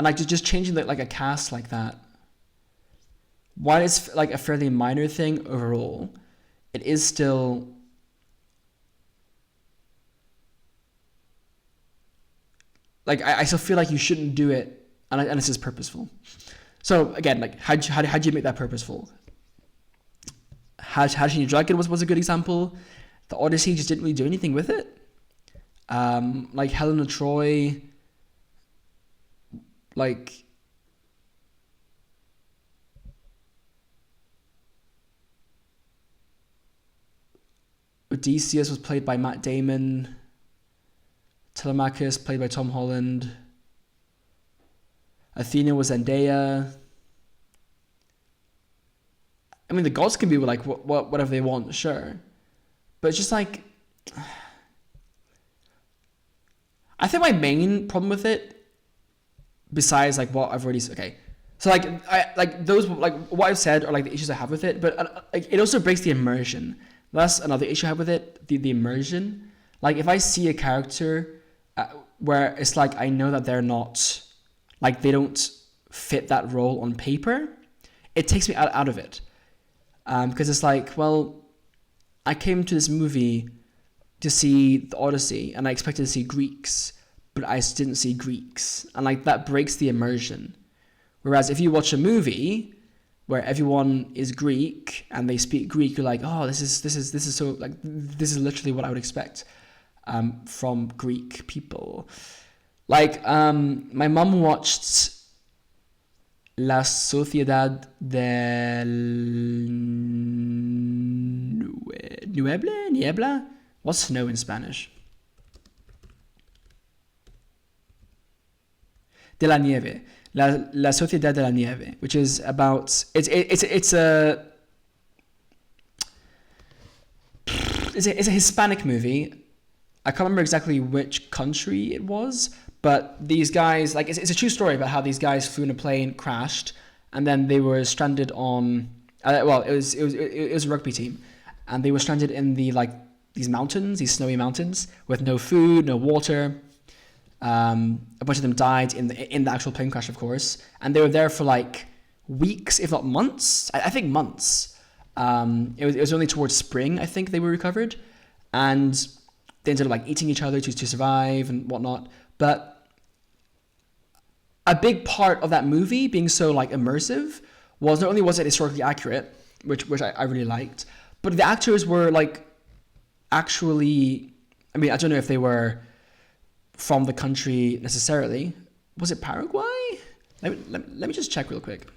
like just changing like a cast like that, while it's like a fairly minor thing overall, it is still like I still feel like you shouldn't do it, and this is purposeful. So again, like how do you make that purposeful? How Can You Dragon was a good example. The Odyssey just didn't really do anything with it. Like Helen of Troy, like Odysseus was played by Matt Damon. Telemachus played by Tom Holland. Athena was Zendaya. I mean, the gods can be like whatever they want, sure, but it's just like, I think my main problem with it, besides like what I've already said, okay, so like I like those like what I've said are like the issues I have with it, but like it also breaks the immersion. That's another issue I have with it, the immersion. Like if I see a character where it's like I know that they're not, like they don't fit that role on paper, it takes me out of it, because it's like, well, I came to this movie to see the Odyssey and I expected to see Greeks, but I didn't see Greeks, and like that breaks the immersion. Whereas if you watch a movie where everyone is Greek and they speak Greek, you're like, oh, this is so like this is literally what I would expect from Greek people. Like my mom watched La Sociedad del Niebla? What's snow in Spanish? De la Nieve. La Sociedad de la Nieve, which is about it's a Hispanic movie. I can't remember exactly which country it was, but these guys, like, it's a true story about how these guys flew in a plane, crashed, and then they were stranded on. It was a rugby team, and they were stranded in these mountains, these snowy mountains, with no food, no water. A bunch of them died in the actual plane crash, of course, and they were there for like weeks, if not months. I think months. It was only towards spring, I think, they were recovered, and they ended up like eating each other to survive and whatnot. But a big part of that movie being so like immersive was not only was it historically accurate, which I really liked, but the actors were like actually. I mean, I don't know if they were from the country necessarily. Was it Paraguay? Let me just check real quick.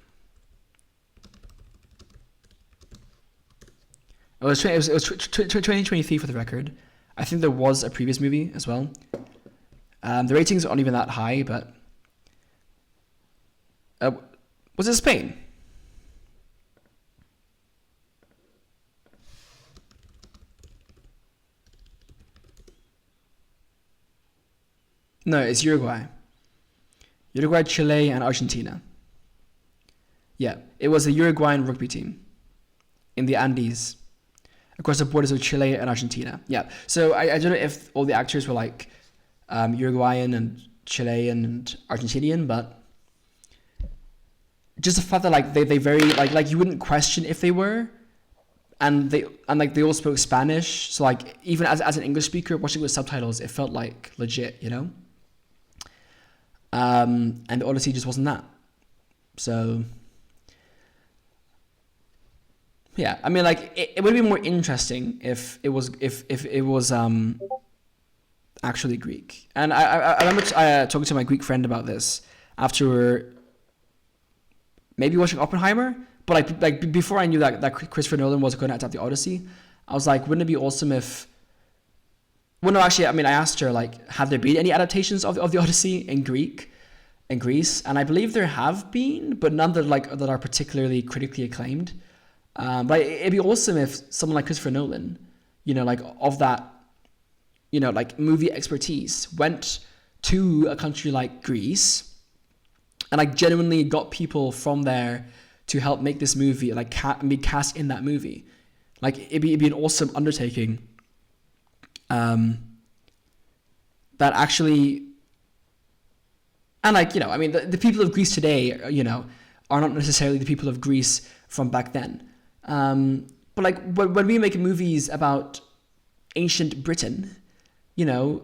It was 2023 for the record. I think there was a previous movie as well. The ratings aren't even that high, but was it Spain? No, it's Uruguay. Uruguay, Chile, and Argentina. Yeah, it was a Uruguayan rugby team in the Andes, across the borders of Chile and Argentina. Yeah, so I don't know if all the actors were like Uruguayan and Chilean and Argentinian, but just the fact that like they very like you wouldn't question if they were, and they all spoke Spanish, so like even as an English speaker watching with subtitles, it felt like legit, you know. And the Odyssey just wasn't that. So yeah, I mean, like it would be more interesting if it was actually Greek. And I remember talking to my Greek friend about this after maybe watching Oppenheimer, but like before I knew that Christopher Nolan was going to adapt the Odyssey, I was like, wouldn't it be awesome if? Well, no, actually, I mean, I asked her like, have there been any adaptations of the Odyssey in Greece? And I believe there have been, but none that are particularly critically acclaimed. But it'd be awesome if someone like Christopher Nolan, you know, like of that, you know, like movie expertise, went to a country like Greece, and like genuinely got people from there to help make this movie, like be cast in that movie. Like it'd be an awesome undertaking. That actually, and like, you know, I mean, the people of Greece today, you know, are not necessarily the people of Greece from back then. But like when we make movies about ancient Britain, you know,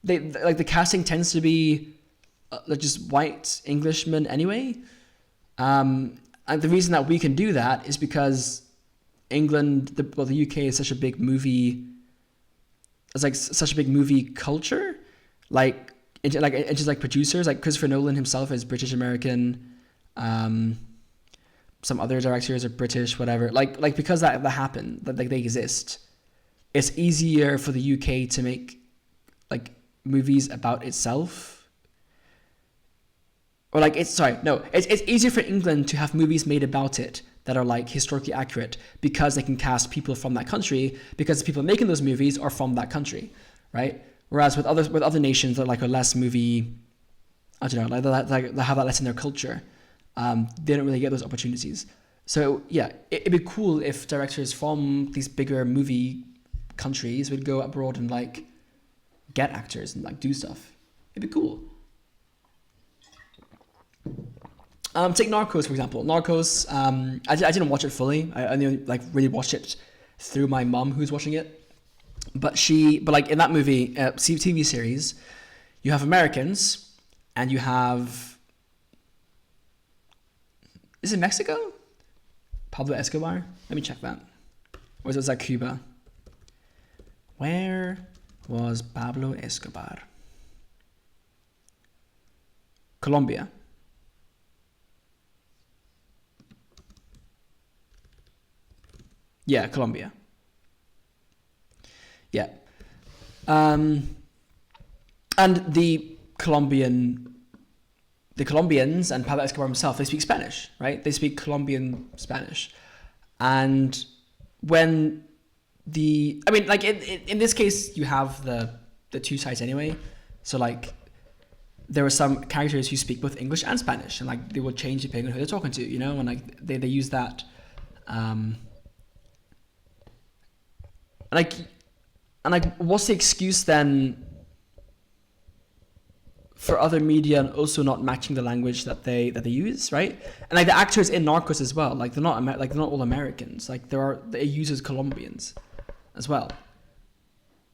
they like the casting tends to be just white Englishmen anyway. And the reason that we can do that is because England, the UK is such a big movie. It's like such a big movie culture, like just like producers, like Christopher Nolan himself is British American. Some other directors are British, whatever. Like because that happened, that like they exist. It's easier for the UK to make like movies about itself. Or like it's easier for England to have movies made about it that are like historically accurate because they can cast people from that country because the people making those movies are from that country, right? Whereas with other nations that are less movie, I don't know, like they have that less in their culture, they don't really get those opportunities. So yeah, it'd be cool if directors from these bigger movie countries would go abroad and like get actors and like do stuff. It'd be cool. Take Narcos, for example. Narcos, I didn't watch it fully. I only like really watched it through my mom who's watching it. But like in that movie, TV series, you have Americans and you have, is it Mexico? Pablo Escobar? Let me check that. Or was that Cuba? Where was Pablo Escobar? Colombia. Yeah, Colombia. Yeah. And the Colombians and Pablo Escobar himself, they speak Spanish, right? They speak Colombian Spanish. And when I mean, like in this case, you have the two sides anyway. So like, there are some characters who speak both English and Spanish, and like they will change depending on who they're talking to, you know, and like they use that. And like, what's the excuse then for other media and also not matching the language that they use, right? And like the actors in Narcos as well, like they're not all Americans. Like they uses Colombians as well.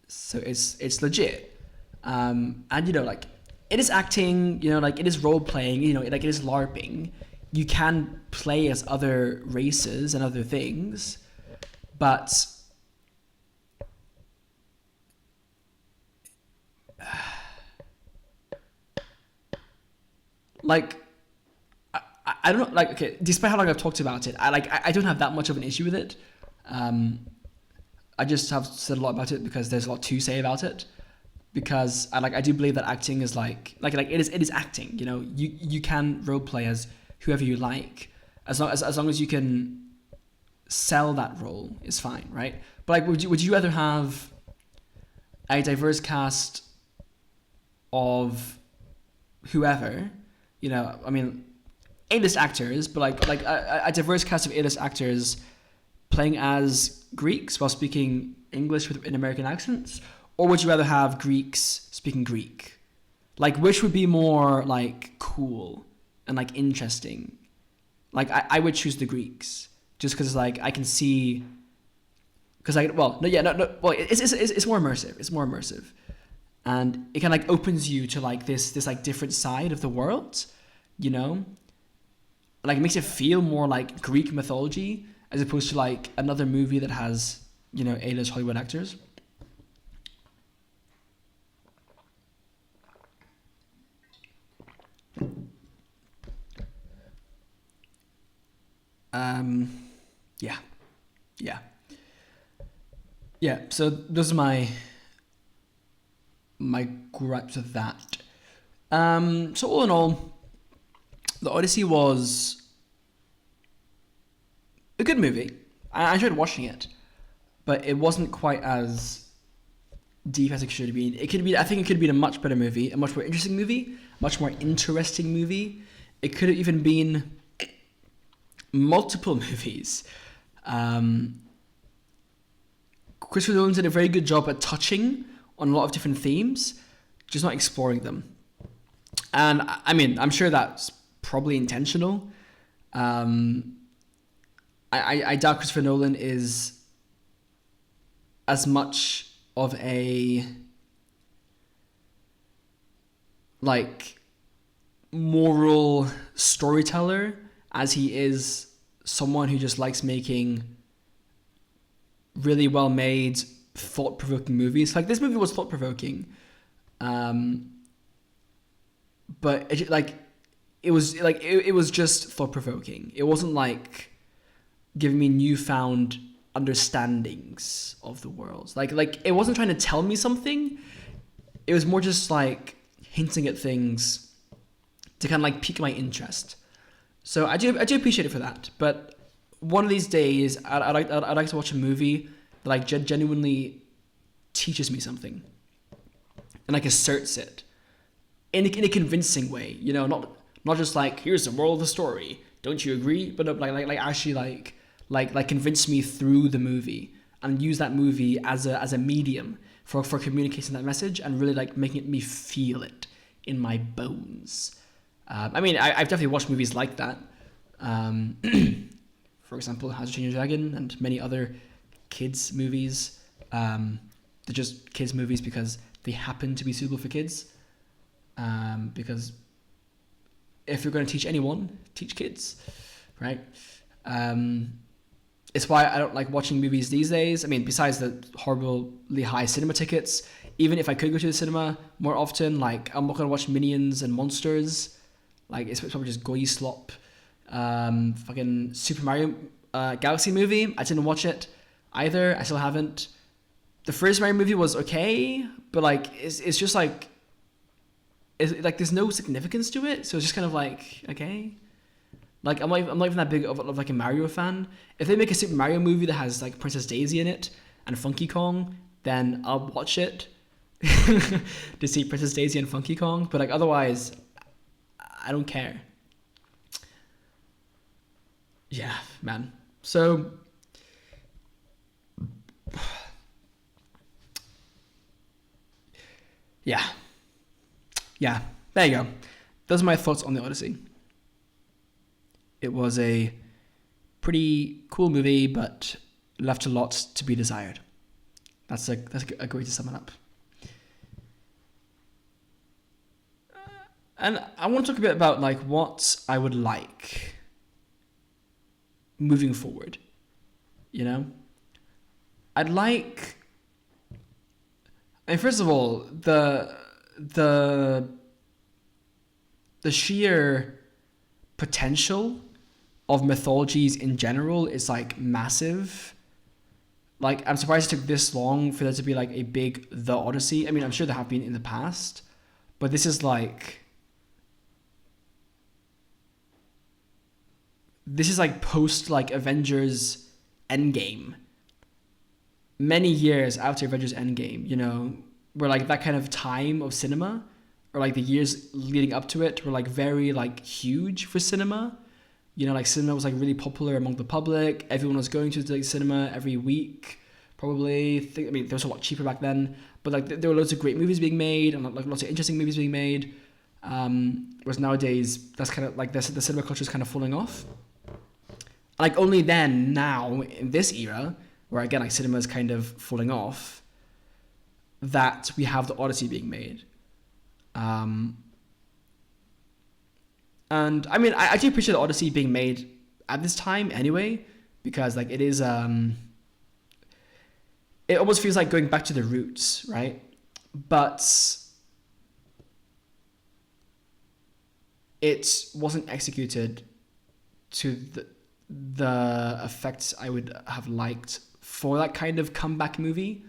So it's legit. And like it is acting, like it is role playing, like it is LARPing. You can play as other races and other things, but like I don't know, like, okay, despite how long I've talked about it, I don't have that much of an issue with it. I just have said a lot about it because there's a lot to say about it. Because I do believe that acting is like it is acting. You can role play as whoever you like, as long as you can sell that role is fine, right? But like, would you rather have a diverse cast of whoever, I mean, A-list actors, but like a diverse cast of A-list actors playing as Greeks while speaking English with in American accents? Or would you rather have Greeks speaking Greek? Like, which would be more like cool and like interesting? Like, I would choose the Greeks just because like I can see, because well, it's more immersive. It's more immersive, and it kind of like opens you to like this like different side of the world, Like it makes it feel more like Greek mythology as opposed to like another movie that has A-list Hollywood actors. Yeah, yeah, yeah. So those are my gripes with that. So all in all, the Odyssey was a good movie. I enjoyed watching it, but it wasn't quite as deep as it should have been. I think it could have been a much better movie, a much more interesting movie, much more interesting movie. It could have even been multiple movies. Christopher Nolan did a very good job at touching on a lot of different themes, just not exploring them. And I mean, I'm sure that's probably intentional. I doubt Christopher Nolan is as much of a like moral storyteller as he is someone who just likes making really well made, thought provoking movies. Like this movie was thought provoking, but it was just thought provoking. It wasn't like giving me newfound understandings of the world. Like it wasn't trying to tell me something. It was more just like hinting at things to kind of like pique my interest. So I do appreciate it for that. But one of these days, I'd like to watch a movie that like genuinely teaches me something and like asserts it in a convincing way. Not just like, here's the moral of the story. Don't you agree? But like actually like convince me through the movie and use that movie as a medium for communicating that message and really like making me feel it in my bones. I mean, I've definitely watched movies like that. For example, How to Train Your Dragon and many other kids movies. They're just kids movies because they happen to be suitable for kids. Because if you're going to teach anyone, teach kids, right? It's why I don't like watching movies these days. I mean, besides the horribly high cinema tickets, even if I could go to the cinema more often, like I'm not going to watch Minions and Monsters. Like it's probably just goy slop. Fucking Super Mario Galaxy movie. I didn't watch it either. I still haven't. The first Mario movie was okay, but like it's just like there's no significance to it. So it's just kind of like okay. Like I'm not even that big of like a Mario fan. If they make a Super Mario movie that has like Princess Daisy in it and Funky Kong, then I'll watch it to see Princess Daisy and Funky Kong. But like otherwise, I don't care. Yeah, man. So yeah. there you go. Those are my thoughts on the Odyssey. It was a pretty cool movie, but left a lot to be desired. That's a great way to sum it up. And I want to talk a bit about like what I would like moving forward. You know, I'd like. And first of all, the sheer potential of mythologies in general is like massive. Like, I'm surprised it took this long for there to be like a big The Odyssey. I mean, I'm sure there have been in the past, but this is like post like Avengers Endgame. Many years after Avengers Endgame, you know, where like that kind of time of cinema, or like the years leading up to it, were like very like huge for cinema. You know, like cinema was like really popular among the public. Everyone was going to the cinema every week, probably. I mean, there was a lot cheaper back then, but like there were loads of great movies being made and like lots of interesting movies being made. Whereas nowadays, that's kind of like the cinema culture is kind of falling off. Like only then, now in this era, where again like cinema is kind of falling off, that we have the Odyssey being made. And I mean, I do appreciate the Odyssey being made at this time anyway, because like it is, it almost feels like going back to the roots, right? But it wasn't executed to the effects I would have liked for that kind of comeback movie.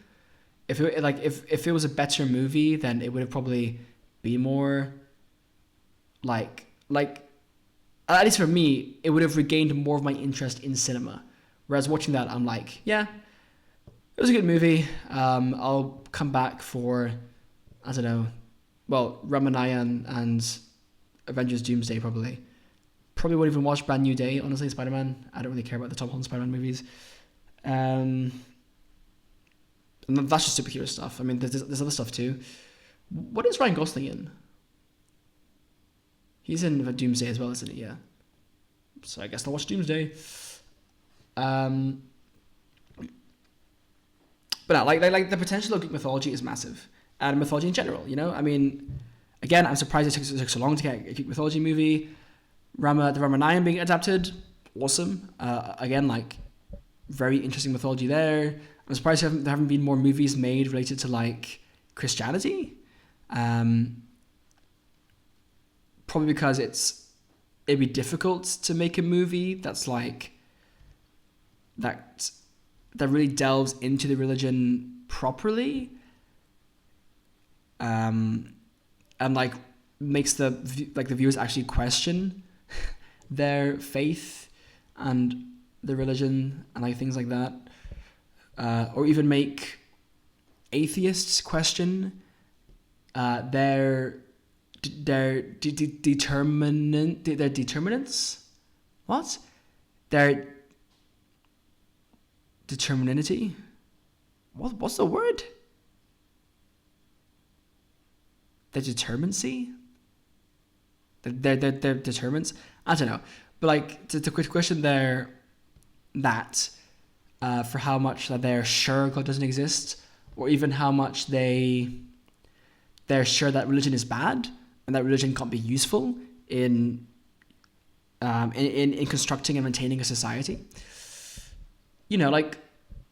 If it was a better movie, then it would have probably been more like at least for me, it would have regained more of my interest in cinema. Whereas watching that, I'm like, yeah, it was a good movie. I'll come back for, I don't know, well, Ramanayan and Avengers Doomsday probably. Probably won't even watch Brand New Day, honestly, Spider-Man. I don't really care about the Tom Holland Spider-Man movies. And that's just superhero stuff. I mean, there's other stuff too. What is Ryan Gosling in? He's in Doomsday as well, isn't he? Yeah. So I guess I'll watch Doomsday. But no, like the potential of Greek mythology is massive, and mythology in general. You know, I mean, again, I'm surprised it took so long to get a Greek mythology movie. The Ramanayan being adapted, awesome. Again, like very interesting mythology there. I'm surprised there haven't been more movies made related to like Christianity. Probably because it'd be difficult to make a movie that's like that really delves into the religion properly, and like makes the viewers actually question their faith and the religion and like things like that, or even make atheists question their determinants. What? Their determinanity. What's the word? Their determinacy. Their determines. I don't know, but like to question their that for how much that they're sure God doesn't exist, or even how much they're sure that religion is bad and that religion can't be useful in constructing and maintaining a society. You know, like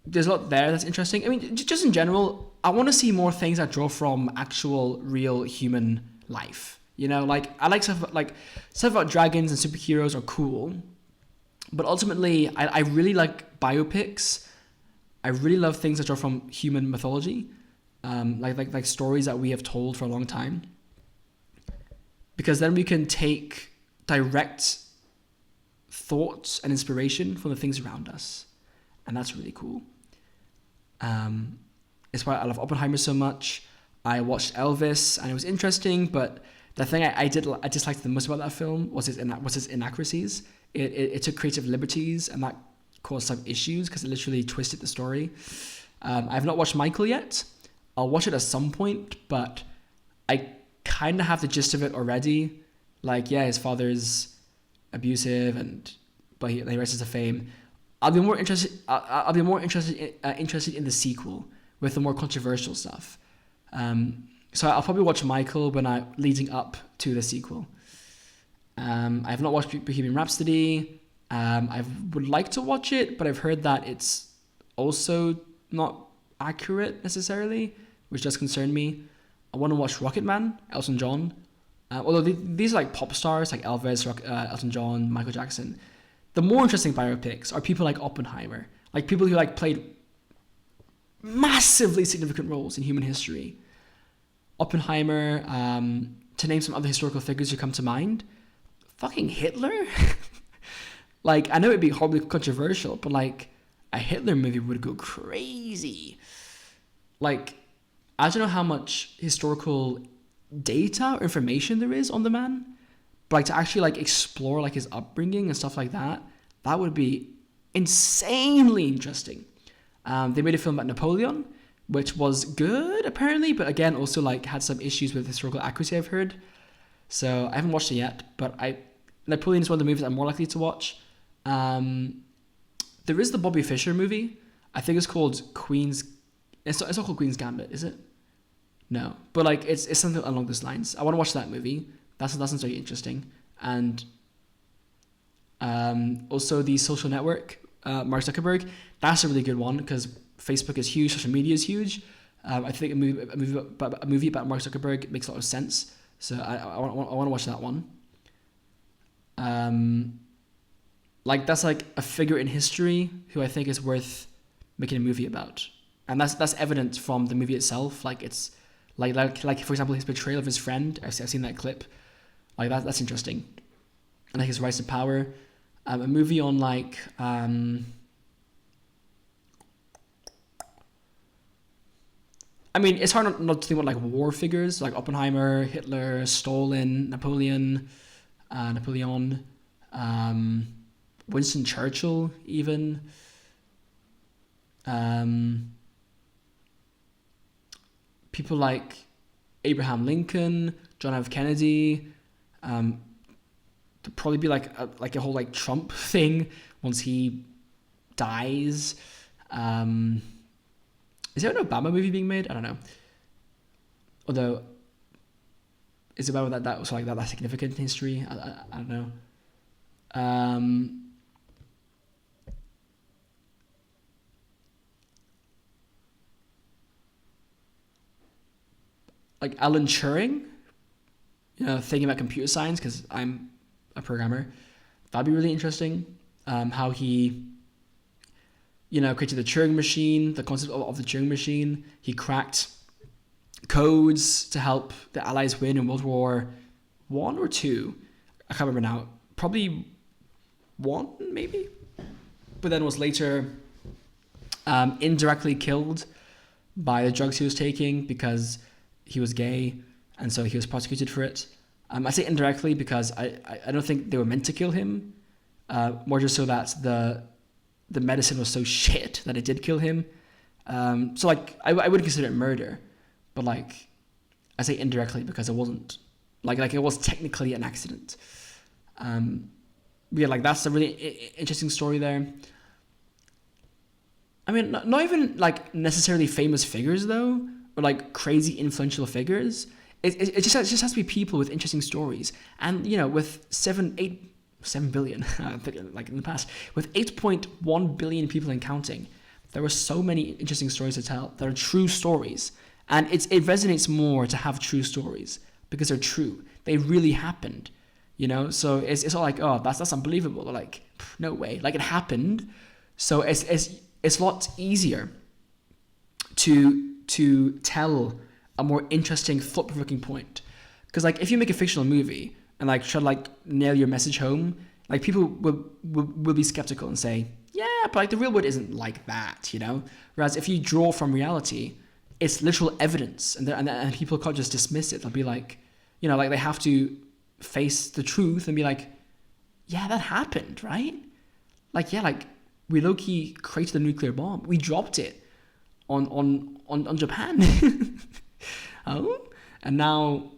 there's a lot there that's interesting. I mean, just in general, I want to see more things that draw from actual, real human life. You know, like I like stuff about dragons and superheroes are cool, but ultimately, I really like biopics. I really love things that draw from human mythology, like stories that we have told for a long time. Because then we can take direct thoughts and inspiration from the things around us, and that's really cool. It's why I love Oppenheimer so much. I watched Elvis, and it was interesting, but the thing I disliked the most about that film was its inaccuracies. It took creative liberties, and that caused some issues because it literally twisted the story. I've not watched Michael yet. I'll watch it at some point, but I kind of have the gist of it already. Like, yeah, his father's abusive, but he rises to fame. I'll be more interested. I'll be more interested in the sequel with the more controversial stuff. So I'll probably watch Michael leading up to the sequel. I have not watched Bohemian Rhapsody. I would like to watch it, but I've heard that it's also not accurate necessarily, which does concern me. I want to watch Rocketman, Elton John. Although these are like pop stars like Elvis, Elton John, Michael Jackson. The more interesting biopics are people like Oppenheimer, like people who like played massively significant roles in human history. Oppenheimer, to name some other historical figures who come to mind, fucking Hitler. Like, I know it'd be horribly controversial, but like a Hitler movie would go crazy. Like, I don't know how much historical data or information there is on the man, but like to actually like explore like his upbringing and stuff like that, that would be insanely interesting. They made a film about Napoleon, which was good apparently, but again also like had some issues with historical accuracy, I've heard. So I haven't watched it yet, but Napoleon is one of the movies I'm more likely to watch. There is the Bobby Fischer movie. I think it's called Queen's. It's not called Queen's Gambit, is it? No, but like it's something along those lines. I want to watch that movie. That sounds very interesting. And also the Social Network, Mark Zuckerberg. That's a really good one because Facebook is huge, social media is huge. I think a movie about Mark Zuckerberg makes a lot of sense. So I want to watch that one. Like that's like a figure in history who I think is worth making a movie about, and that's evident from the movie itself. Like it's like for example his portrayal of his friend. I've seen that clip. Like that's interesting, and like his rise to power. A movie on like I mean, it's hard not to think about like war figures like Oppenheimer, Hitler, Stalin, Napoleon, Winston Churchill, even. People like Abraham Lincoln, John F. Kennedy. To probably be like a whole like Trump thing once he dies. Is there an Obama movie being made? I don't know. Although, is Obama that was like that significant in history? I don't know. Like Alan Turing, thinking about computer science because I'm a programmer. That'd be really interesting. How he, created the Turing machine, the concept of the Turing machine. He cracked codes to help the Allies win in World War One or Two. I can't remember now. Probably one, maybe. But then was later indirectly killed by the drugs he was taking because he was gay, and so he was prosecuted for it. I say indirectly because I don't think they were meant to kill him. More just so that the medicine was so shit that it did kill him. So like I wouldn't consider it murder, but like I say indirectly because it wasn't like it was technically an accident. Yeah, like that's a really interesting story there. I mean, not even like necessarily famous figures though, or like crazy influential figures. It just has to be people with interesting stories, and with 7 billion, like in the past, with 8.1 billion people and counting, there were so many interesting stories to tell that are true stories, and it resonates more to have true stories because they're true. They really happened, So it's all like, oh, that's unbelievable. Like, no way. Like it happened, so it's a lot easier to tell a more interesting, thought-provoking point. Because like if you make a fictional movie and like try to like nail your message home, like people will be skeptical and say, yeah, but like the real world isn't like that, Whereas if you draw from reality, it's literal evidence, and people can't just dismiss it. They'll be like, like they have to face the truth and be like, yeah, that happened, right? Like, yeah, like we low-key created a nuclear bomb. We dropped it on Japan. Oh, and now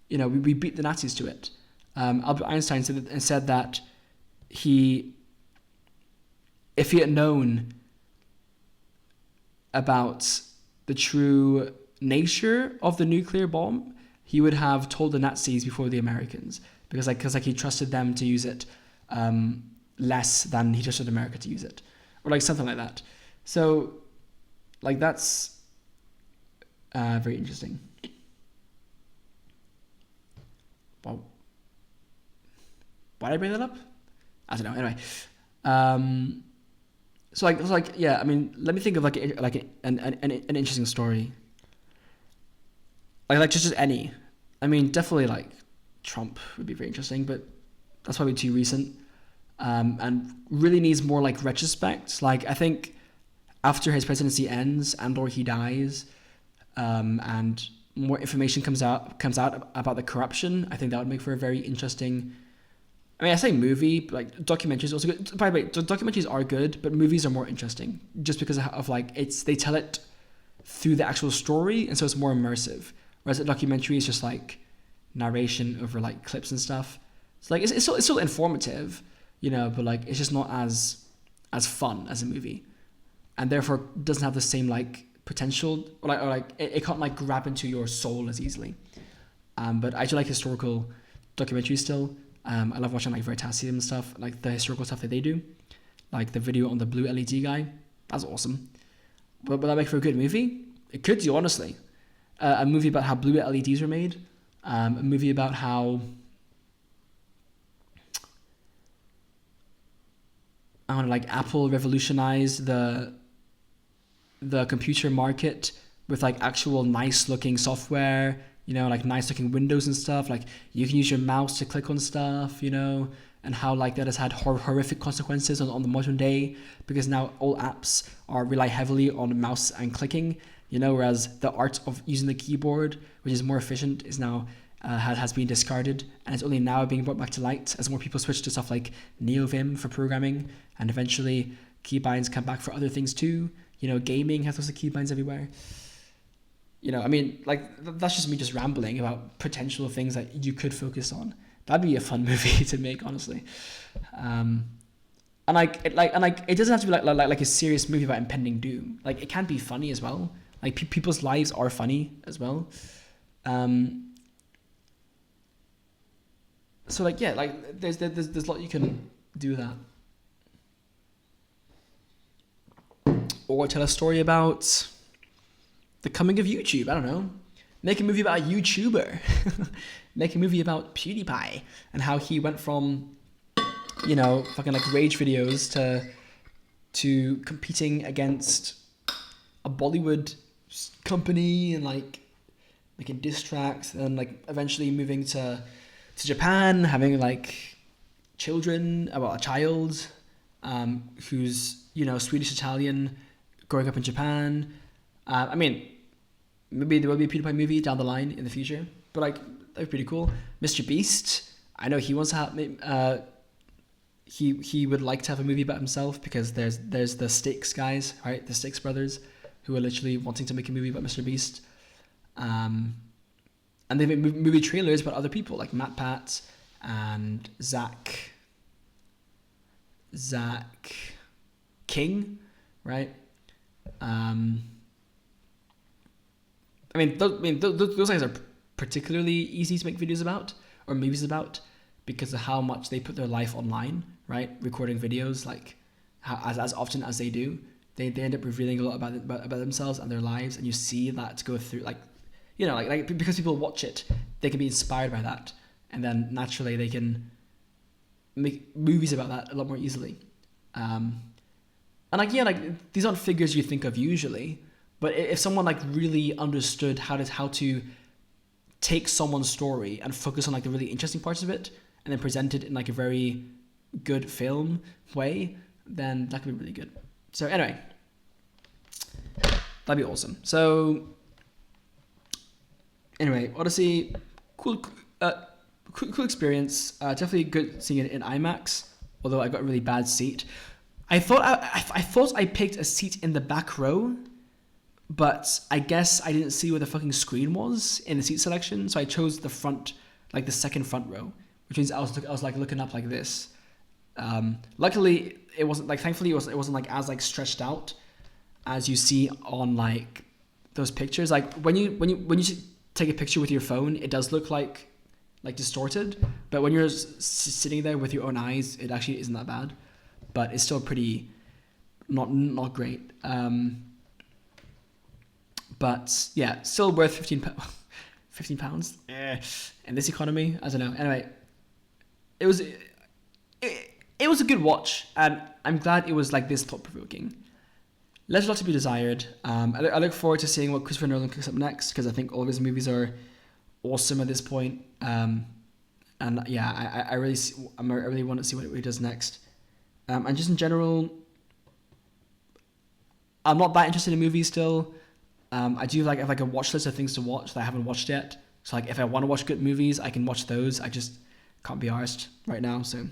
we beat the Nazis to it. Albert Einstein said that he, if he had known about the true nature of the nuclear bomb, he would have told the Nazis before the Americans, because he trusted them to use it less than he trusted America to use it, or like something like that. So like that's very interesting. Well, why did I bring that up? I don't know. Anyway, yeah. I mean, let me think of an interesting story. Like just any. I mean, definitely like Trump would be very interesting, but that's probably too recent, and really needs more like retrospect. Like I think after his presidency ends and/or he dies, and more information comes out about the corruption, I think that would make for a very interesting. I mean, I say movie, but like documentaries also good. By the way, documentaries are good, but movies are more interesting just because of like they tell it through the actual story, and so it's more immersive. Whereas a documentary is just like narration over like clips and stuff. It's like it's still informative, but like it's just not as fun as a movie, and therefore doesn't have the same like potential, or like it can't like grab into your soul as easily. But I do like historical documentaries still. I love watching like Veritasium and stuff, like the historical stuff that they do, like the video on the blue LED guy. That's awesome. But that make for a good movie? It could do, honestly. A movie about how blue LEDs were made. A movie about how Apple revolutionized the computer market with like actual nice looking software, like nice looking windows and stuff. Like you can use your mouse to click on stuff, and how like that has had horrific consequences on the modern day, because now all apps rely heavily on mouse and clicking, whereas the art of using the keyboard, which is more efficient, is now has been discarded, and it's only now being brought back to light as more people switch to stuff like NeoVim for programming, and eventually keybinds come back for other things too. Gaming has lots of keybinds everywhere. I mean, like that's just me just rambling about potential things that you could focus on. That'd be a fun movie to make, honestly. And it doesn't have to be like a serious movie about impending doom. Like it can be funny as well. Like people's lives are funny as well. So like yeah, like there's a lot you can do that. Or tell a story about the coming of YouTube. I don't know. Make a movie about a YouTuber. Make a movie about PewDiePie and how he went from, fucking like rage videos to competing against a Bollywood company and like making diss tracks, and like eventually moving to Japan, having like children, about a child who's Swedish Italian, growing up in Japan. I mean, maybe there will be a PewDiePie movie down the line in the future, but like that'd be pretty cool. Mr. Beast, I know he wants to have he would like to have a movie about himself, because there's the Sticks guys, right? The Sticks brothers, who are literally wanting to make a movie about Mr. Beast. And they make movie trailers about other people like Matt Pat and Zach King, right? I mean, those guys are particularly easy to make videos about or movies about because of how much they put their life online, right? Recording videos, like as often as they do, they end up revealing a lot about themselves and their lives, and you see that go through, like, because people watch it, they can be inspired by that, and then naturally they can make movies about that a lot more easily. And these aren't figures you think of usually, but if someone like really understood how to take someone's story and focus on like the really interesting parts of it, and then present it in like a very good film way, then that could be really good. So anyway, that'd be awesome. So anyway, Odyssey, cool experience. Definitely good seeing it in IMAX, although I got a really bad seat. I thought I picked a seat in the back row, but I guess I didn't see where the fucking screen was in the seat selection, so I chose the front like the second front row, which means I was like looking up like this. Luckily, it wasn't like, thankfully, it wasn't like as like stretched out as you see on like those pictures. Like when you take a picture with your phone, it does look like distorted, but when you're sitting there with your own eyes, it actually isn't that bad, but it's still pretty not great. But yeah, still worth 15 pounds in this economy. I don't know. Anyway, it was a good watch, and I'm glad it was like this thought provoking. Left a lot to be desired. I look forward to seeing what Christopher Nolan cooks up next, because I think all of his movies are awesome at this point. And yeah, I really want to see what he does next. And just in general, I'm not that interested in movies still. I do have like a watch list of things to watch that I haven't watched yet. So like if I want to watch good movies, I can watch those. I just can't be arsed right now. So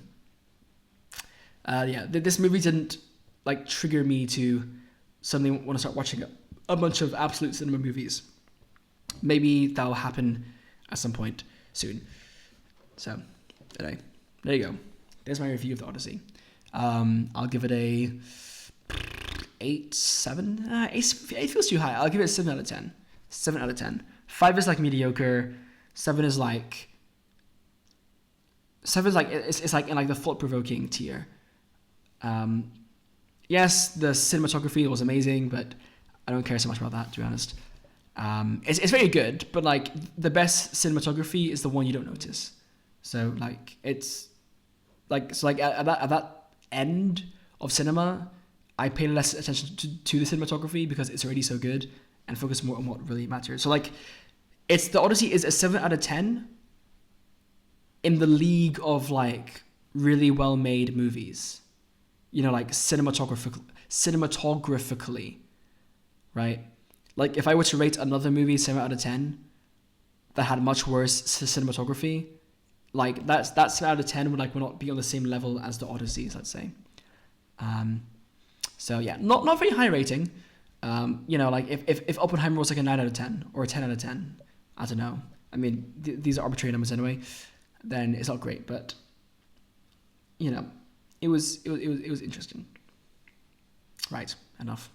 yeah, this movie didn't like trigger me to suddenly want to start watching a bunch of absolute cinema movies. Maybe that'll happen at some point soon. So anyway, there you go. There's my review of the Odyssey. I'll give it a 8.7. 8 feels too high. I'll give it a 7 out of 10. 7 out of 10. 5 is like mediocre. 7 is like it's like in like the thought provoking tier. Yes, the cinematography was amazing, but I don't care so much about that, to be honest. It's very good, but like the best cinematography is the one you don't notice. So like it's like at that end of cinema, I pay less attention to the cinematography because it's already so good, and focus more on what really matters. So like the Odyssey is a 7 out of 10 in the league of like really well made movies. You know, like cinematographically, right? Like if I were to rate another movie 7 out of 10 that had much worse cinematography, like that 7 out of 10 would not be on the same level as the Odysseys, let's say. So yeah, not very high rating. You know, like if Oppenheimer was like a 9 out of 10 or a 10 out of 10, I don't know. I mean, these are arbitrary numbers anyway. Then it's not great, but you know, it was interesting. Right, enough.